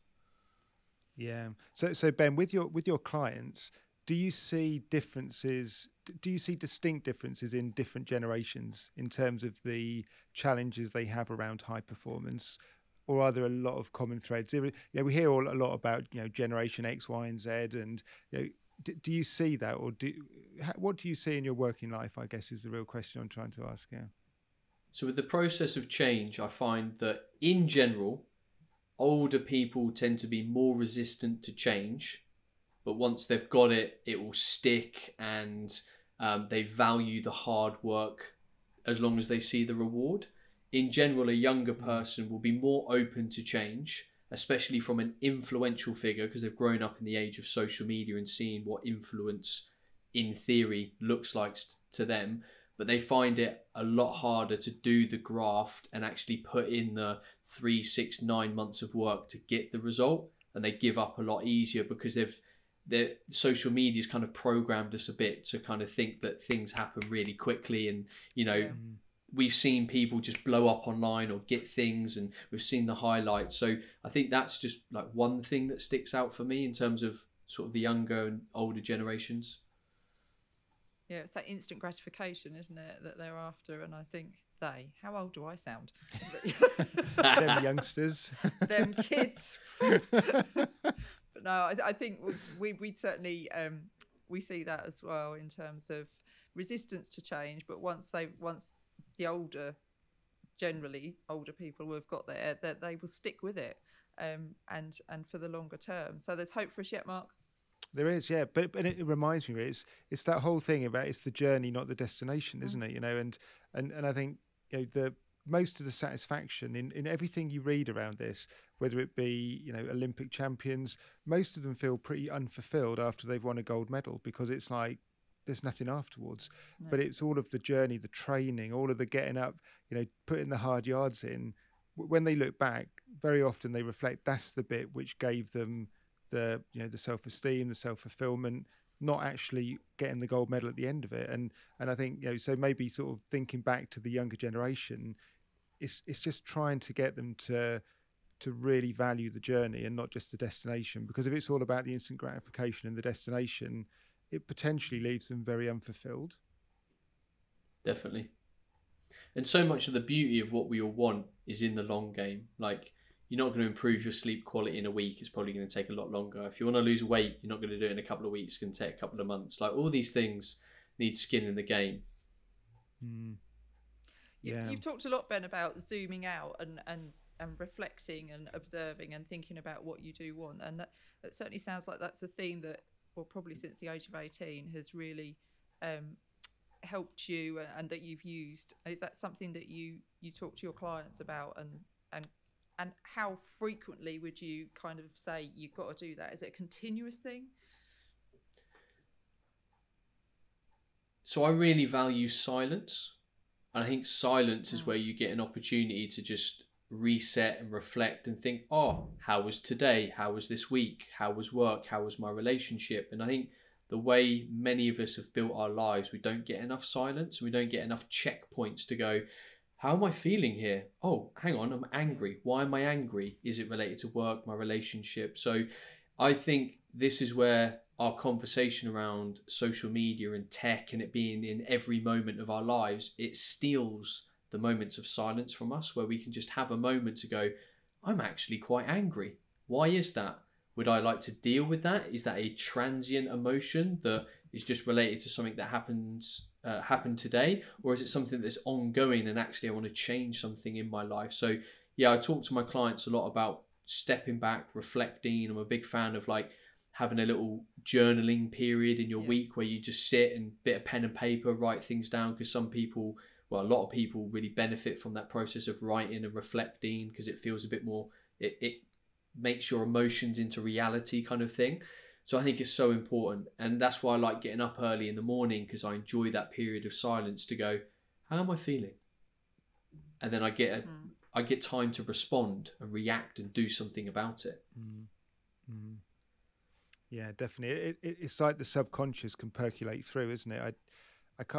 Yeah. So Ben, with your clients, do you see differences? Do you see distinct differences in different generations in terms of the challenges they have around high performance, or are there a lot of common threads? You know, we hear a lot about, you know, Generation X, Y, and Z, and, you know, do you see that, or what do you see in your working life, I guess, is the real question I'm trying to ask. Yeah. So with the process of change, I find that in general, older people tend to be more resistant to change, but once they've got it, it will stick, and they value the hard work as long as they see the reward. In general, a younger person will be more open to change, especially from an influential figure, because they've grown up in the age of social media and seeing what influence in theory looks like to them. But they find it a lot harder to do the graft and actually put in the 3, 6, 9 months of work to get the result. And they give up a lot easier because the social media's kind of programmed us a bit to kind of think that things happen really quickly. And, you know, we've seen people just blow up online or get things, and we've seen the highlights. So I think that's just like one thing that sticks out for me in terms of sort of the younger and older generations. Yeah, it's that instant gratification, isn't it, that they're after? And I think how old do I sound? Them youngsters. Them kids. But no, I think we certainly, we see that as well in terms of resistance to change. But once the generally older people who have got there, that they will stick with it, and for the longer term. So there's hope for us yet, Mark? There is, yeah, but it reminds me, it's that whole thing about it's the journey, not the destination, isn't it? You know, and I think, you know, the most of the satisfaction in everything you read around this, whether it be, you know, Olympic champions, most of them feel pretty unfulfilled after they've won a gold medal, because it's like there's nothing afterwards. No. But it's all of the journey, the training, all of the getting up, you know, putting the hard yards in. When they look back, very often they reflect that's the bit which gave them the, you know, the self-esteem, the self-fulfillment, not actually getting the gold medal at the end of it. And I think, you know, so maybe sort of thinking back to the younger generation, it's just trying to get them to really value the journey and not just the destination, because if it's all about the instant gratification and the destination, it potentially leaves them very unfulfilled. Definitely. And so much of the beauty of what we all want is in the long game. Like, you're not going to improve your sleep quality in a week. It's probably going to take a lot longer. If you want to lose weight, you're not going to do it in a couple of weeks. It's going to take a couple of months. Like, all these things need skin in the game. Yeah. You've talked a lot, Ben, about zooming out and reflecting and observing and thinking about what you do want. And that certainly sounds like that's a theme that, well, probably since the age of 18 has really helped you and that you've used. Is that something that you talk to your clients about, and how frequently would you kind of say you've got to do that? Is it a continuous thing? So I really value silence. And I think silence is where you get an opportunity to just reset and reflect and think, oh, how was today? How was this week? How was work? How was my relationship? And I think the way many of us have built our lives, we don't get enough silence. We don't get enough checkpoints to go, how am I feeling here? Oh, hang on, I'm angry. Why am I angry? Is it related to work, my relationship? So I think this is where our conversation around social media and tech and it being in every moment of our lives, it steals the moments of silence from us, where we can just have a moment to go, I'm actually quite angry. Why is that? Would I like to deal with that? Is that a transient emotion that is just related to something that happened today? Or is it something that's ongoing and actually I want to change something in my life? So yeah, I talk to my clients a lot about stepping back, reflecting. I'm a big fan of like having a little journaling period in your week where you just sit and bit of pen and paper, write things down, because some people, well, a lot of people really benefit from that process of writing and reflecting, because it feels a bit more, it makes your emotions into reality kind of thing. So I think it's so important. And that's why I like getting up early in the morning, because I enjoy that period of silence to go, how am I feeling? And then I get time to respond and react and do something about it. Yeah, definitely. It's like the subconscious can percolate through, isn't it?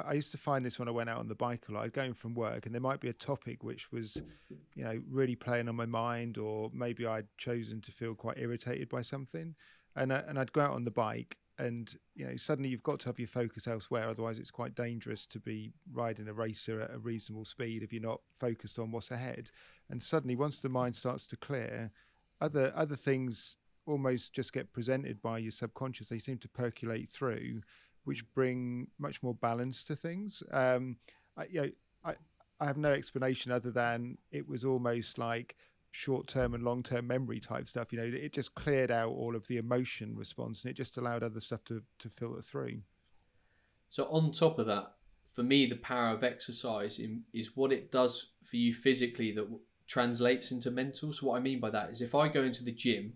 I used to find this when I went out on the bike a lot. I'd go in from work and there might be a topic which was, really playing on my mind, or maybe I'd chosen to feel quite irritated by something. And I'd go out on the bike and, suddenly you've got to have your focus elsewhere. Otherwise it's quite dangerous to be riding a racer at a reasonable speed if you're not focused on what's ahead. And suddenly once the mind starts to clear, other things almost just get presented by your subconscious. They seem to percolate through, which bring much more balance to things. I have no explanation other than it was almost like short-term and long-term memory type stuff. It just cleared out all of the emotion response, and it just allowed other stuff to filter through. So on top of that, for me, the power of exercise is what it does for you physically that translates into mental. So what I mean by that is, if I go into the gym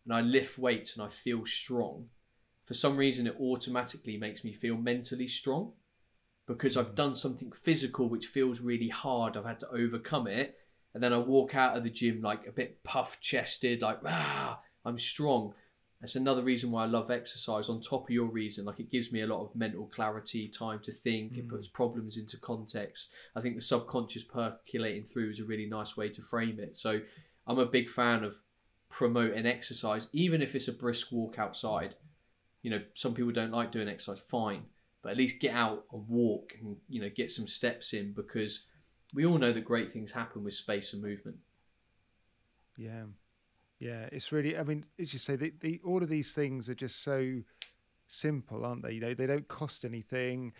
and I lift weights and I feel strong, for some reason it automatically makes me feel mentally strong, because I've done something physical which feels really hard. I've had to overcome it. And then I walk out of the gym like a bit puff chested, like, I'm strong. That's another reason why I love exercise, on top of your reason. Like, it gives me a lot of mental clarity, time to think. It puts problems into context. I think the subconscious percolating through is a really nice way to frame it. So I'm a big fan of promoting exercise, even if it's a brisk walk outside. Some people don't like doing exercise, fine. But at least get out and walk and, get some steps in, because we all know that great things happen with space and movement. Yeah. Yeah, it's really, I mean, as you say, all of these things are just so simple, aren't they? They don't cost anything.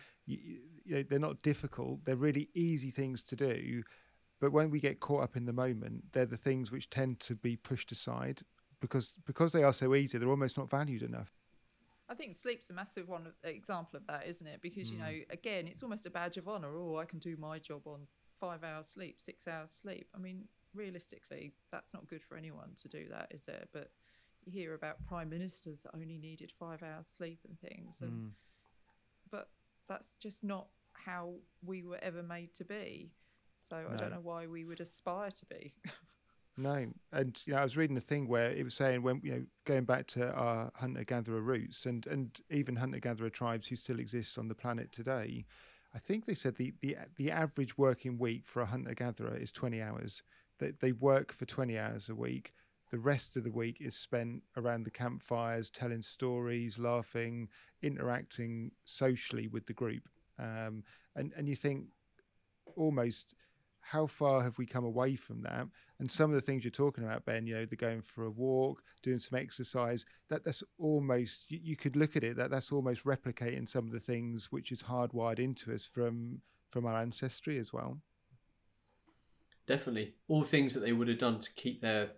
They're not difficult. They're really easy things to do. But when we get caught up in the moment, they're the things which tend to be pushed aside because they are so easy. They're almost not valued enough. I think sleep's a massive example of that, isn't it? Because, again, it's almost a badge of honour. Oh, I can do my job on 5 hours sleep, 6 hours sleep. I mean, realistically, that's not good for anyone to do that, is there? But you hear about prime ministers that only needed 5 hours sleep and things. But that's just not how we were ever made to be. So I don't know why we would aspire to be. No, and I was reading a thing where it was saying, when going back to our hunter-gatherer roots and even hunter-gatherer tribes who still exist on the planet today, I think they said the average working week for a hunter-gatherer is 20 hours. They work for 20 hours a week. The rest of the week is spent around the campfires, telling stories, laughing, interacting socially with the group. And you think, almost, how far have we come away from that? And some of the things you're talking about, Ben, they're going for a walk, doing some exercise, that's almost, you could look at it, that's almost replicating some of the things which is hardwired into us from our ancestry as well. Definitely. All things that they would have done to keep their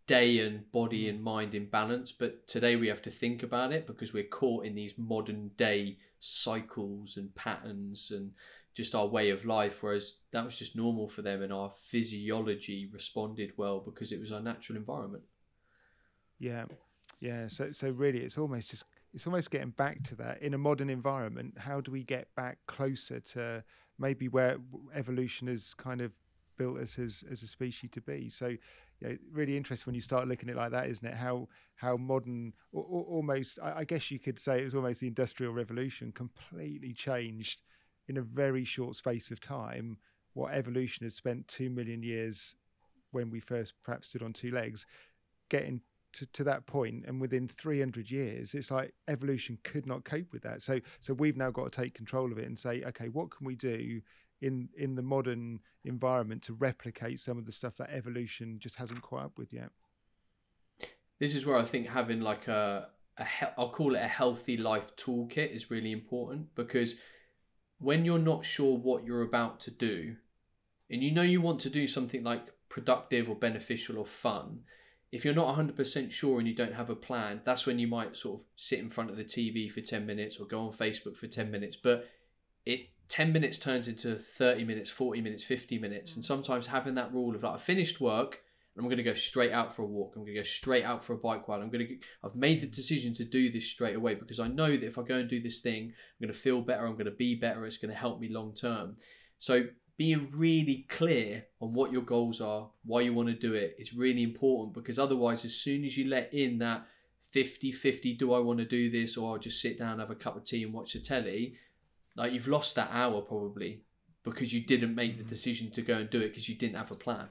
day and body and mind in balance. But today we have to think about it because we're caught in these modern day cycles and patterns and just our way of life, whereas that was just normal for them, and our physiology responded well because it was our natural environment. Yeah. So really, it's almost getting back to that in a modern environment. How do we get back closer to maybe where evolution has kind of built us as a species to be? So, really interesting when you start looking at it like that, isn't it? How modern, almost, I guess you could say it was almost the Industrial Revolution completely changed in a very short space of time what evolution has spent 2 million years when we first perhaps stood on two legs, getting to that point, and within 300 years it's like evolution could not cope with that. So we've now got to take control of it and say, okay, what can we do in the modern environment to replicate some of the stuff that evolution just hasn't caught up with yet? This is where I think having like I'll call it a healthy life toolkit is really important, because when you're not sure what you're about to do, and you want to do something like productive or beneficial or fun, if you're not 100% sure and you don't have a plan, that's when you might sort of sit in front of the TV for 10 minutes or go on Facebook for 10 minutes. But 10 minutes turns into 30 minutes, 40 minutes, 50 minutes. And sometimes having that rule of like, I finished work, and I'm going to go straight out for a walk. I'm going to go straight out for a bike ride. I've made the decision to do this straight away because I know that if I go and do this thing, I'm going to feel better. I'm going to be better. It's going to help me long term. So being really clear on what your goals are, why you want to do it is really important, because otherwise, as soon as you let in that 50-50, do I want to do this, or I'll just sit down, have a cup of tea and watch the telly, like you've lost that hour probably because you didn't make the decision to go and do it because you didn't have a plan.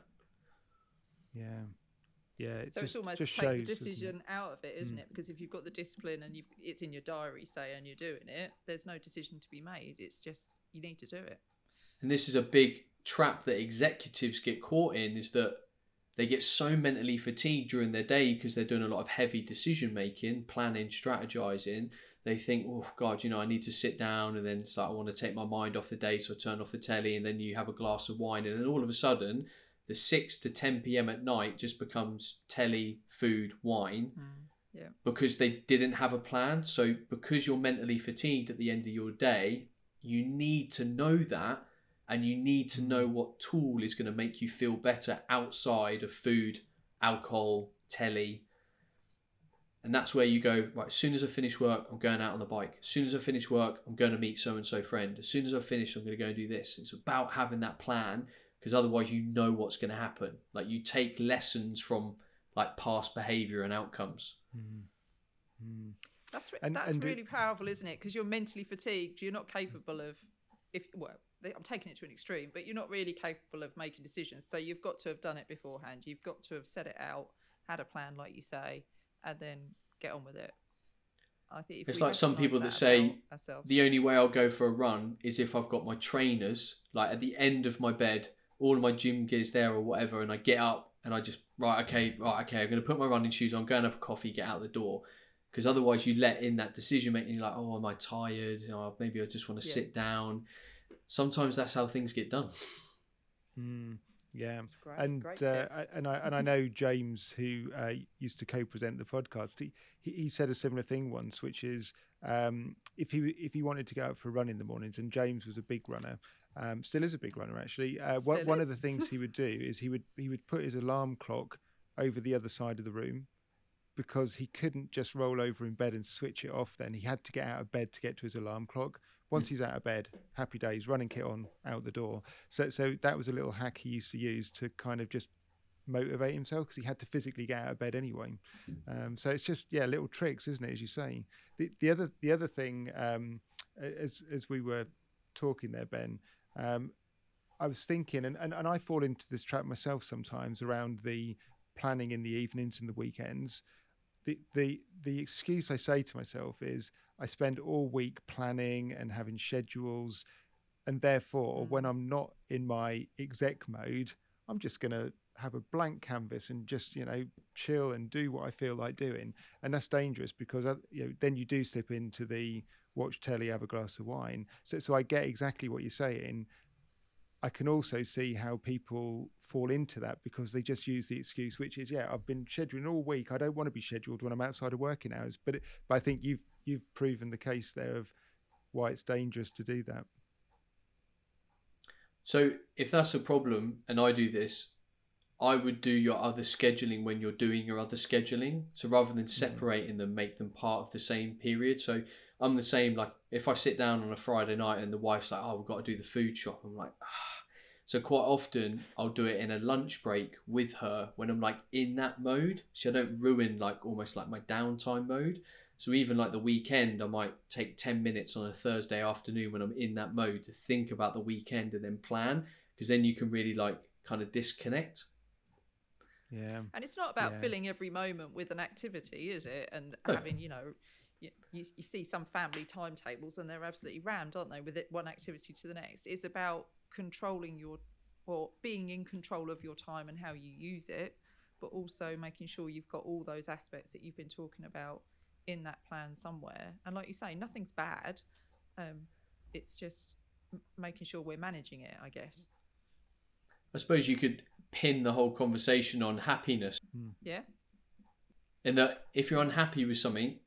Yeah. So it's almost take the decision out of it, isn't it? Because if you've got the discipline and it's in your diary, say, and you're doing it, there's no decision to be made. It's just you need to do it. And this is a big trap that executives get caught in, is that they get so mentally fatigued during their day because they're doing a lot of heavy decision making, planning, strategizing. They think, oh God, I need to sit down, and then it's like, I want to take my mind off the day, so I turn off the telly, and then you have a glass of wine, and then all of a sudden the 6 to 10 p.m. at night just becomes telly, food, wine, because they didn't have a plan. So because you're mentally fatigued at the end of your day, you need to know that. And you need to know what tool is going to make you feel better outside of food, alcohol, telly. And that's where you go, right, as soon as I finish work, I'm going out on the bike. As soon as I finish work, I'm going to meet so-and-so friend. As soon as I finish, I'm going to go and do this. It's about having that plan, because otherwise you know what's going to happen. Like you take lessons from like past behaviour and outcomes. That's really powerful, isn't it? Because you're mentally fatigued. You're not capable of, I'm taking it to an extreme, but you're not really capable of making decisions. So you've got to have done it beforehand. You've got to have set it out, had a plan, like you say, and then get on with it. I think it's like some people that say the only way I'll go for a run is if I've got my trainers like at the end of my bed, all of my gym gear's there or whatever, and I get up and I just okay, I'm going to put my running shoes on, go and have a coffee, get out the door. Because otherwise you let in that decision making. You're like, oh, am I tired? Maybe I just want to sit down. Sometimes that's how things get done. Yeah, and I know James, who used to co-present the podcast. He said a similar thing once, which is if he wanted to go out for a run in the mornings, and James was a big runner, still is a big runner actually. One of the things he would do is he would put his alarm clock over the other side of the room, because he couldn't just roll over in bed and switch it off. Then he had to get out of bed to get to his alarm clock. Once he's out of bed, happy days, running kit on, out the door. So that was a little hack he used to use to kind of just motivate himself, because he had to physically get out of bed anyway. So it's just little tricks, isn't it, as you say. The other thing, as we were talking there, Ben, I was thinking, and I fall into this trap myself sometimes around the planning in the evenings and the weekends. The excuse I say to myself is, I spend all week planning and having schedules, and therefore when I'm not in my exec mode, I'm just going to have a blank canvas and just chill and do what I feel like doing. And that's dangerous, because then you do slip into the watch telly, have a glass of wine. So I get exactly what you're saying. I can also see how people fall into that, because they just use the excuse, which is, I've been scheduling all week. I don't want to be scheduled when I'm outside of working hours. But I think you've proven the case there of why it's dangerous to do that. So if that's a problem, and I do this, I would do your other scheduling when you're doing your other scheduling. So rather than separating them, make them part of the same period. So I'm the same, like if I sit down on a Friday night and the wife's like, oh, we've got to do the food shop. I'm like, So quite often I'll do it in a lunch break with her when I'm like in that mode. So I don't ruin like almost like my downtime mode. So even like the weekend, I might take 10 minutes on a Thursday afternoon when I'm in that mode to think about the weekend and then plan, because then you can really like kind of disconnect. Yeah. And it's not about filling every moment with an activity, is it? And having, you see some family timetables and they're absolutely rammed, aren't they, with it one activity to the next. It's about controlling being in control of your time and how you use it, but also making sure you've got all those aspects that you've been talking about in that plan somewhere. And like you say, nothing's bad. It's just making sure we're managing it, I guess. I suppose you could pin the whole conversation on happiness. Yeah. In that if you're unhappy with something,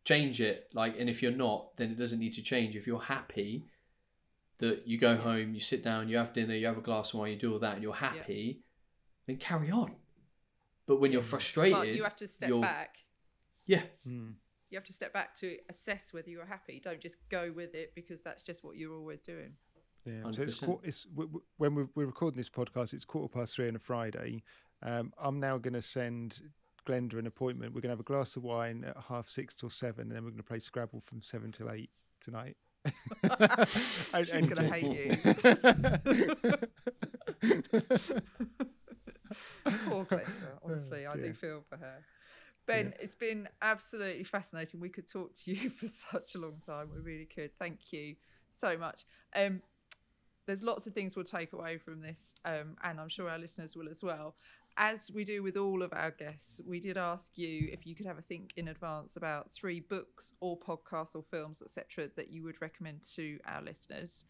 change it. Like, and if you're not, then it doesn't need to change. If you're happy that you go home, you sit down, you have dinner, you have a glass of wine, you do all that, and you're happy, then carry on. But when you're frustrated, but you have to step back. Yeah. You have to step back to assess whether you're happy. Don't just go with it because that's just what you're always doing. Yeah. So when we're recording this podcast, it's 3:15 on a Friday. I'm now going to send Glenda an appointment. We're going to have a glass of wine at 6:30 till 7, and then we're going to play Scrabble from 7 till 8 tonight. She's going to hate you. Poor Glenda, honestly, I do feel for her. Ben, it's been absolutely fascinating. We could talk to you for such a long time. We really could. Thank you so much. There's lots of things we'll take away from this, and I'm sure our listeners will as well. As we do with all of our guests, we did ask you if you could have a think in advance about 3 books or podcasts or films, etc., that you would recommend to our listeners.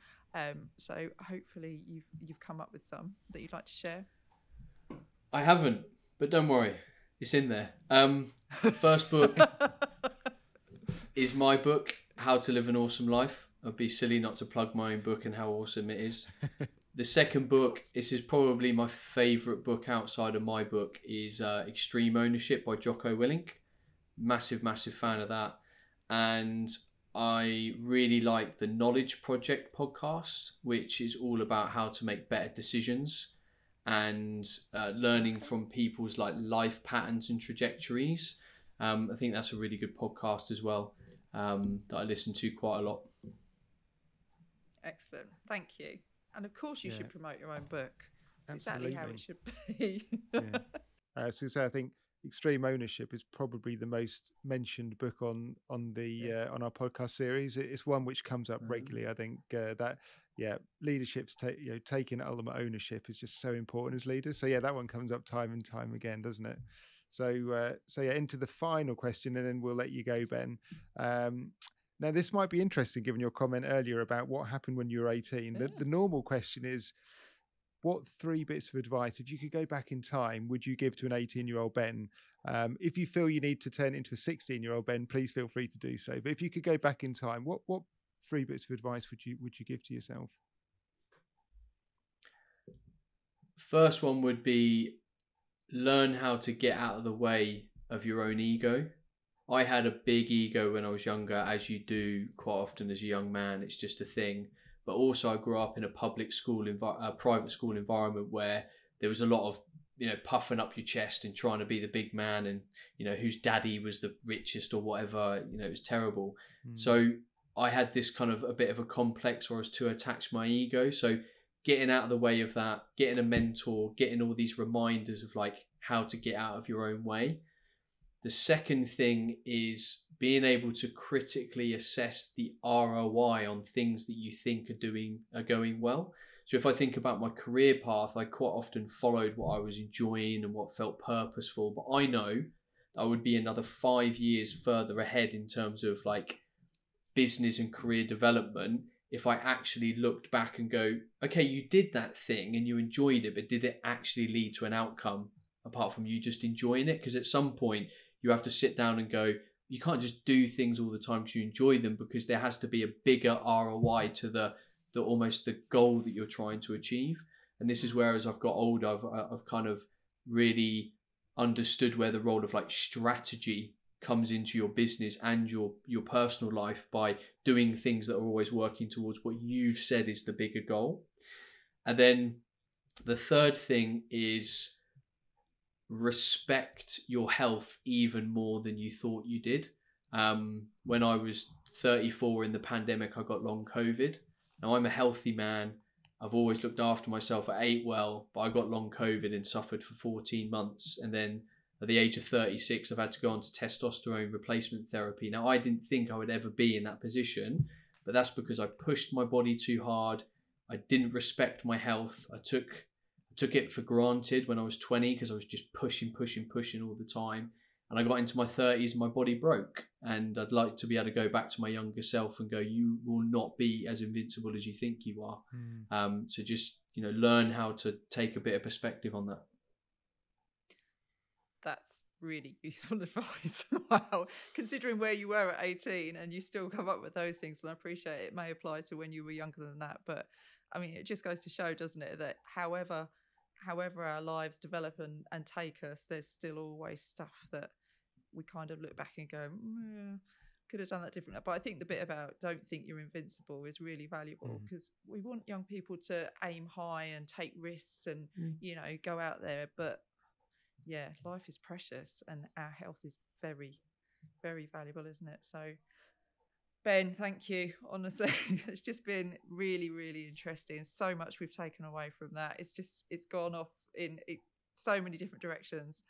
So hopefully you've come up with some that you'd like to share. I haven't, but don't worry, it's in there. The first book is my book, How to Live an Awesome Life. I'd be silly not to plug my own book and how awesome it is. The second book, this is probably my favourite book outside of my book, is Extreme Ownership by Jocko Willink. Massive fan of that. And I really like the Knowledge Project podcast, which is all about how to make better decisions and learning from people's like life patterns and trajectories. I think that's a really good podcast as well, that I listen to quite a lot. Excellent. Thank you. And of course you should promote your own book. That's exactly how it should be. So I think Extreme Ownership is probably the most mentioned book on our podcast series. It's one which comes up regularly. I think that leadership's taking ultimate ownership is just so important as leaders. So that one comes up time and time again, doesn't it? So into the final question, and then we'll let you go, Ben. Now, this might be interesting, given your comment earlier about what happened when you were 18. Yeah. The normal question is, what 3 bits of advice, if you could go back in time, would you give to an 18-year-old Ben? If you feel you need to turn it into a 16-year-old Ben, please feel free to do so. But if you could go back in time, what 3 bits of advice would you give to yourself? First one would be learn how to get out of the way of your own ego. I had a big ego when I was younger, as you do quite often as a young man. It's just a thing. But also I grew up in a public school, private school environment where there was a lot of, puffing up your chest and trying to be the big man and, whose daddy was the richest or whatever. It was terrible. So I had this kind of a bit of a complex where I was too attached to my ego. So getting out of the way of that, getting a mentor, getting all these reminders of like how to get out of your own way. The second thing is being able to critically assess the ROI on things that you think are going well. So if I think about my career path, I quite often followed what I was enjoying and what felt purposeful. But I know I would be another 5 years further ahead in terms of like business and career development if I actually looked back and go, okay, you did that thing and you enjoyed it, but did it actually lead to an outcome apart from you just enjoying it? Because at some point you have to sit down and go, you can't just do things all the time because you enjoy them, because there has to be a bigger ROI to the almost the goal that you're trying to achieve. And this is where, as I've got older, I've kind of really understood where the role of like strategy comes into your business and your personal life by doing things that are always working towards what you've said is the bigger goal. And then the third thing is respect your health even more than you thought you did. When I was 34 in the pandemic, I got long COVID. Now I'm a healthy man. I've always looked after myself. I ate well, but I got long COVID and suffered for 14 months. And then at the age of 36, I've had to go on to testosterone replacement therapy. Now, I didn't think I would ever be in that position, but that's because I pushed my body too hard. I didn't respect my health. I took it for granted when I was 20 because I was just pushing all the time. And I got into my 30s and my body broke. And I'd like to be able to go back to my younger self and go, you will not be as invincible as you think you are. So just, learn how to take a bit of perspective on that. That's really useful advice. Wow, considering where you were at 18 and you still come up with those things, and I appreciate it may apply to when you were younger than that, but I mean, it just goes to show, doesn't it, that however our lives develop and take us, there's still always stuff that we kind of look back and go, could have done that differently. But I think the bit about don't think you're invincible is really valuable, because we want young people to aim high and take risks and go out there, but yeah, life is precious and our health is very, very valuable, isn't it? So Ben, thank you. Honestly, it's just been really, really interesting. So much we've taken away from that. It's gone off in so many different directions.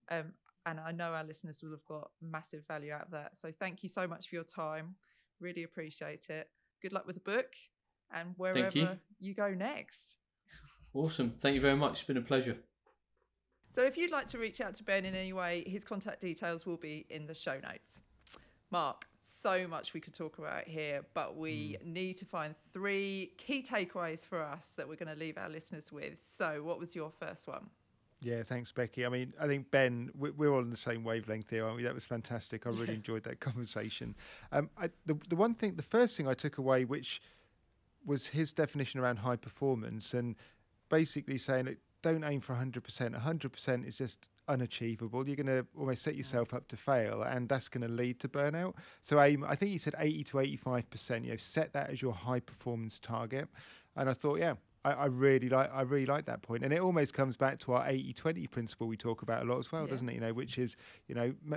And I know our listeners will have got massive value out of that. So thank you so much for your time. Really appreciate it. Good luck with the book and wherever you go next. Awesome. Thank you very much. It's been a pleasure. So if you'd like to reach out to Ben in any way, his contact details will be in the show notes. Mark, so much we could talk about here, but we need to find 3 key takeaways for us that we're going to leave our listeners with. So what was your first one? Yeah, thanks, Becky. I mean, I think, Ben, we're all on the same wavelength here, aren't we? That was fantastic. I really enjoyed that conversation. The first thing I took away, which was his definition around high performance, and basically saying that don't aim for 100%. 100% is just unachievable. You're going to almost set yourself up to fail, and that's going to lead to burnout. So aim, I think he said 80 to 85%, set that as your high performance target. And I thought, I really like that point. And it almost comes back to our 80-20 principle we talk about a lot as well, doesn't it? Which is,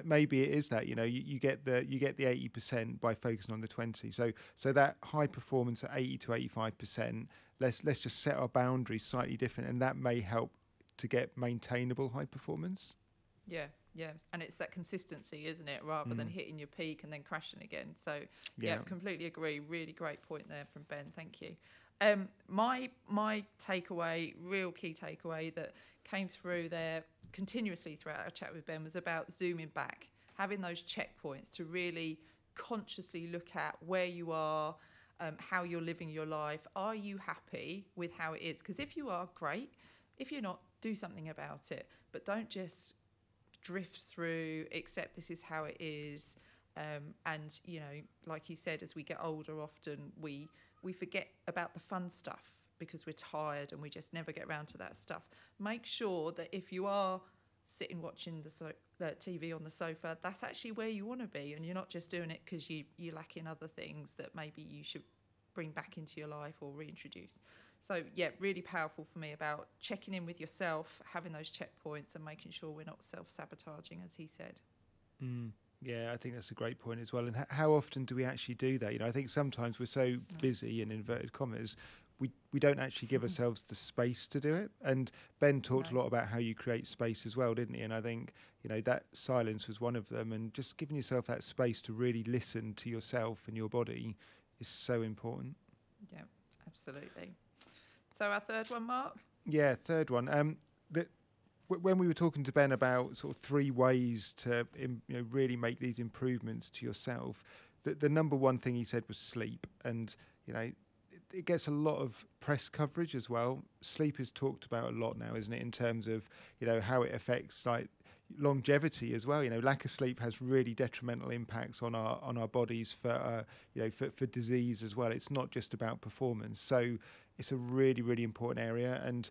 maybe it is that, you get the 80% by focusing on the 20. So that high performance at 80 to 85%, let's just set our boundaries slightly different, and that may help to get maintainable high performance. Yeah. And it's that consistency, isn't it? Rather than hitting your peak and then crashing again. So completely agree. Really great point there from Ben. Thank you. My takeaway, real key takeaway that came through there continuously throughout our chat with Ben was about zooming back, having those checkpoints to really consciously look at where you are, how you're living your life. Are you happy with how it is? Because if you are, great. If you're not, do something about it. But don't just drift through, accept this is how it is. And, like he said, as we get older, often we forget about the fun stuff because we're tired and we just never get around to that stuff. Make sure that if you are sitting watching the TV on the sofa, that's actually where you want to be, and you're not just doing it because you're lacking other things that maybe you should bring back into your life or reintroduce. So, really powerful for me about checking in with yourself, having those checkpoints and making sure we're not self-sabotaging, as he said. Yeah, I think that's a great point as well. And how often do we actually do that? I think sometimes we're so busy, in inverted commas, we don't actually give ourselves the space to do it. And Ben talked a lot about how you create space as well, didn't he? And I think, that silence was one of them. And just giving yourself that space to really listen to yourself and your body is so important. Yeah, absolutely. So our third one, Mark? Yeah, third one. When we were talking to Ben about sort of 3 ways to really make these improvements to yourself, the number one thing he said was sleep. And it gets a lot of press coverage as well. Sleep is talked about a lot now, isn't it, in terms of how it affects like longevity as well. Lack of sleep has really detrimental impacts on our bodies for disease as well. It's not just about performance. So it's a really, really important area. And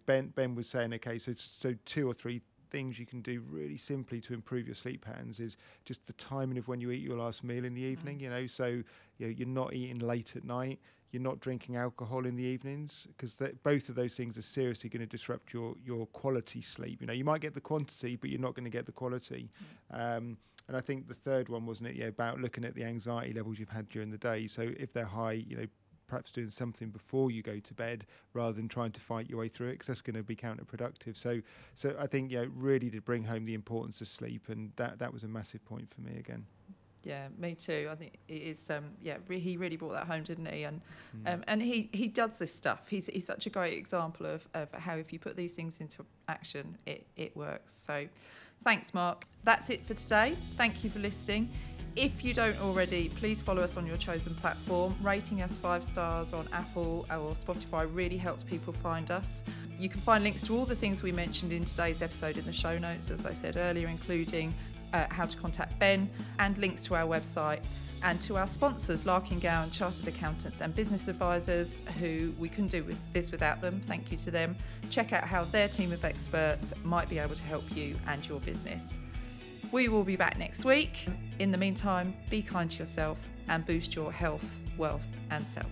Ben was saying, okay, so 2 or 3 things you can do really simply to improve your sleep patterns is just the timing of when you eat your last meal in the evening. So you're not eating late at night. You're not drinking alcohol in the evenings, because both of those things are seriously going to disrupt your quality sleep. You might get the quantity, but you're not going to get the quality. And I think the third one, wasn't it, about looking at the anxiety levels you've had during the day. So if they're high, perhaps doing something before you go to bed rather than trying to fight your way through it, because that's going to be counterproductive. So I think really to bring home the importance of sleep, and that was a massive point for me again. Yeah, me too. I think it is. He really brought that home, didn't he? And he does this stuff. He's such a great example of how if you put these things into action, it works. So, thanks, Mark. That's it for today. Thank you for listening. If you don't already, please follow us on your chosen platform. Rating us 5 stars on Apple or Spotify really helps people find us. You can find links to all the things we mentioned in today's episode in the show notes, as I said earlier, including how to contact Ben and links to our website and to our sponsors, Larkin Gowan, Chartered Accountants and Business Advisors, who we couldn't do this without them. Thank you to them. Check out how their team of experts might be able to help you and your business. We will be back next week. In the meantime, be kind to yourself and boost your health, wealth and self.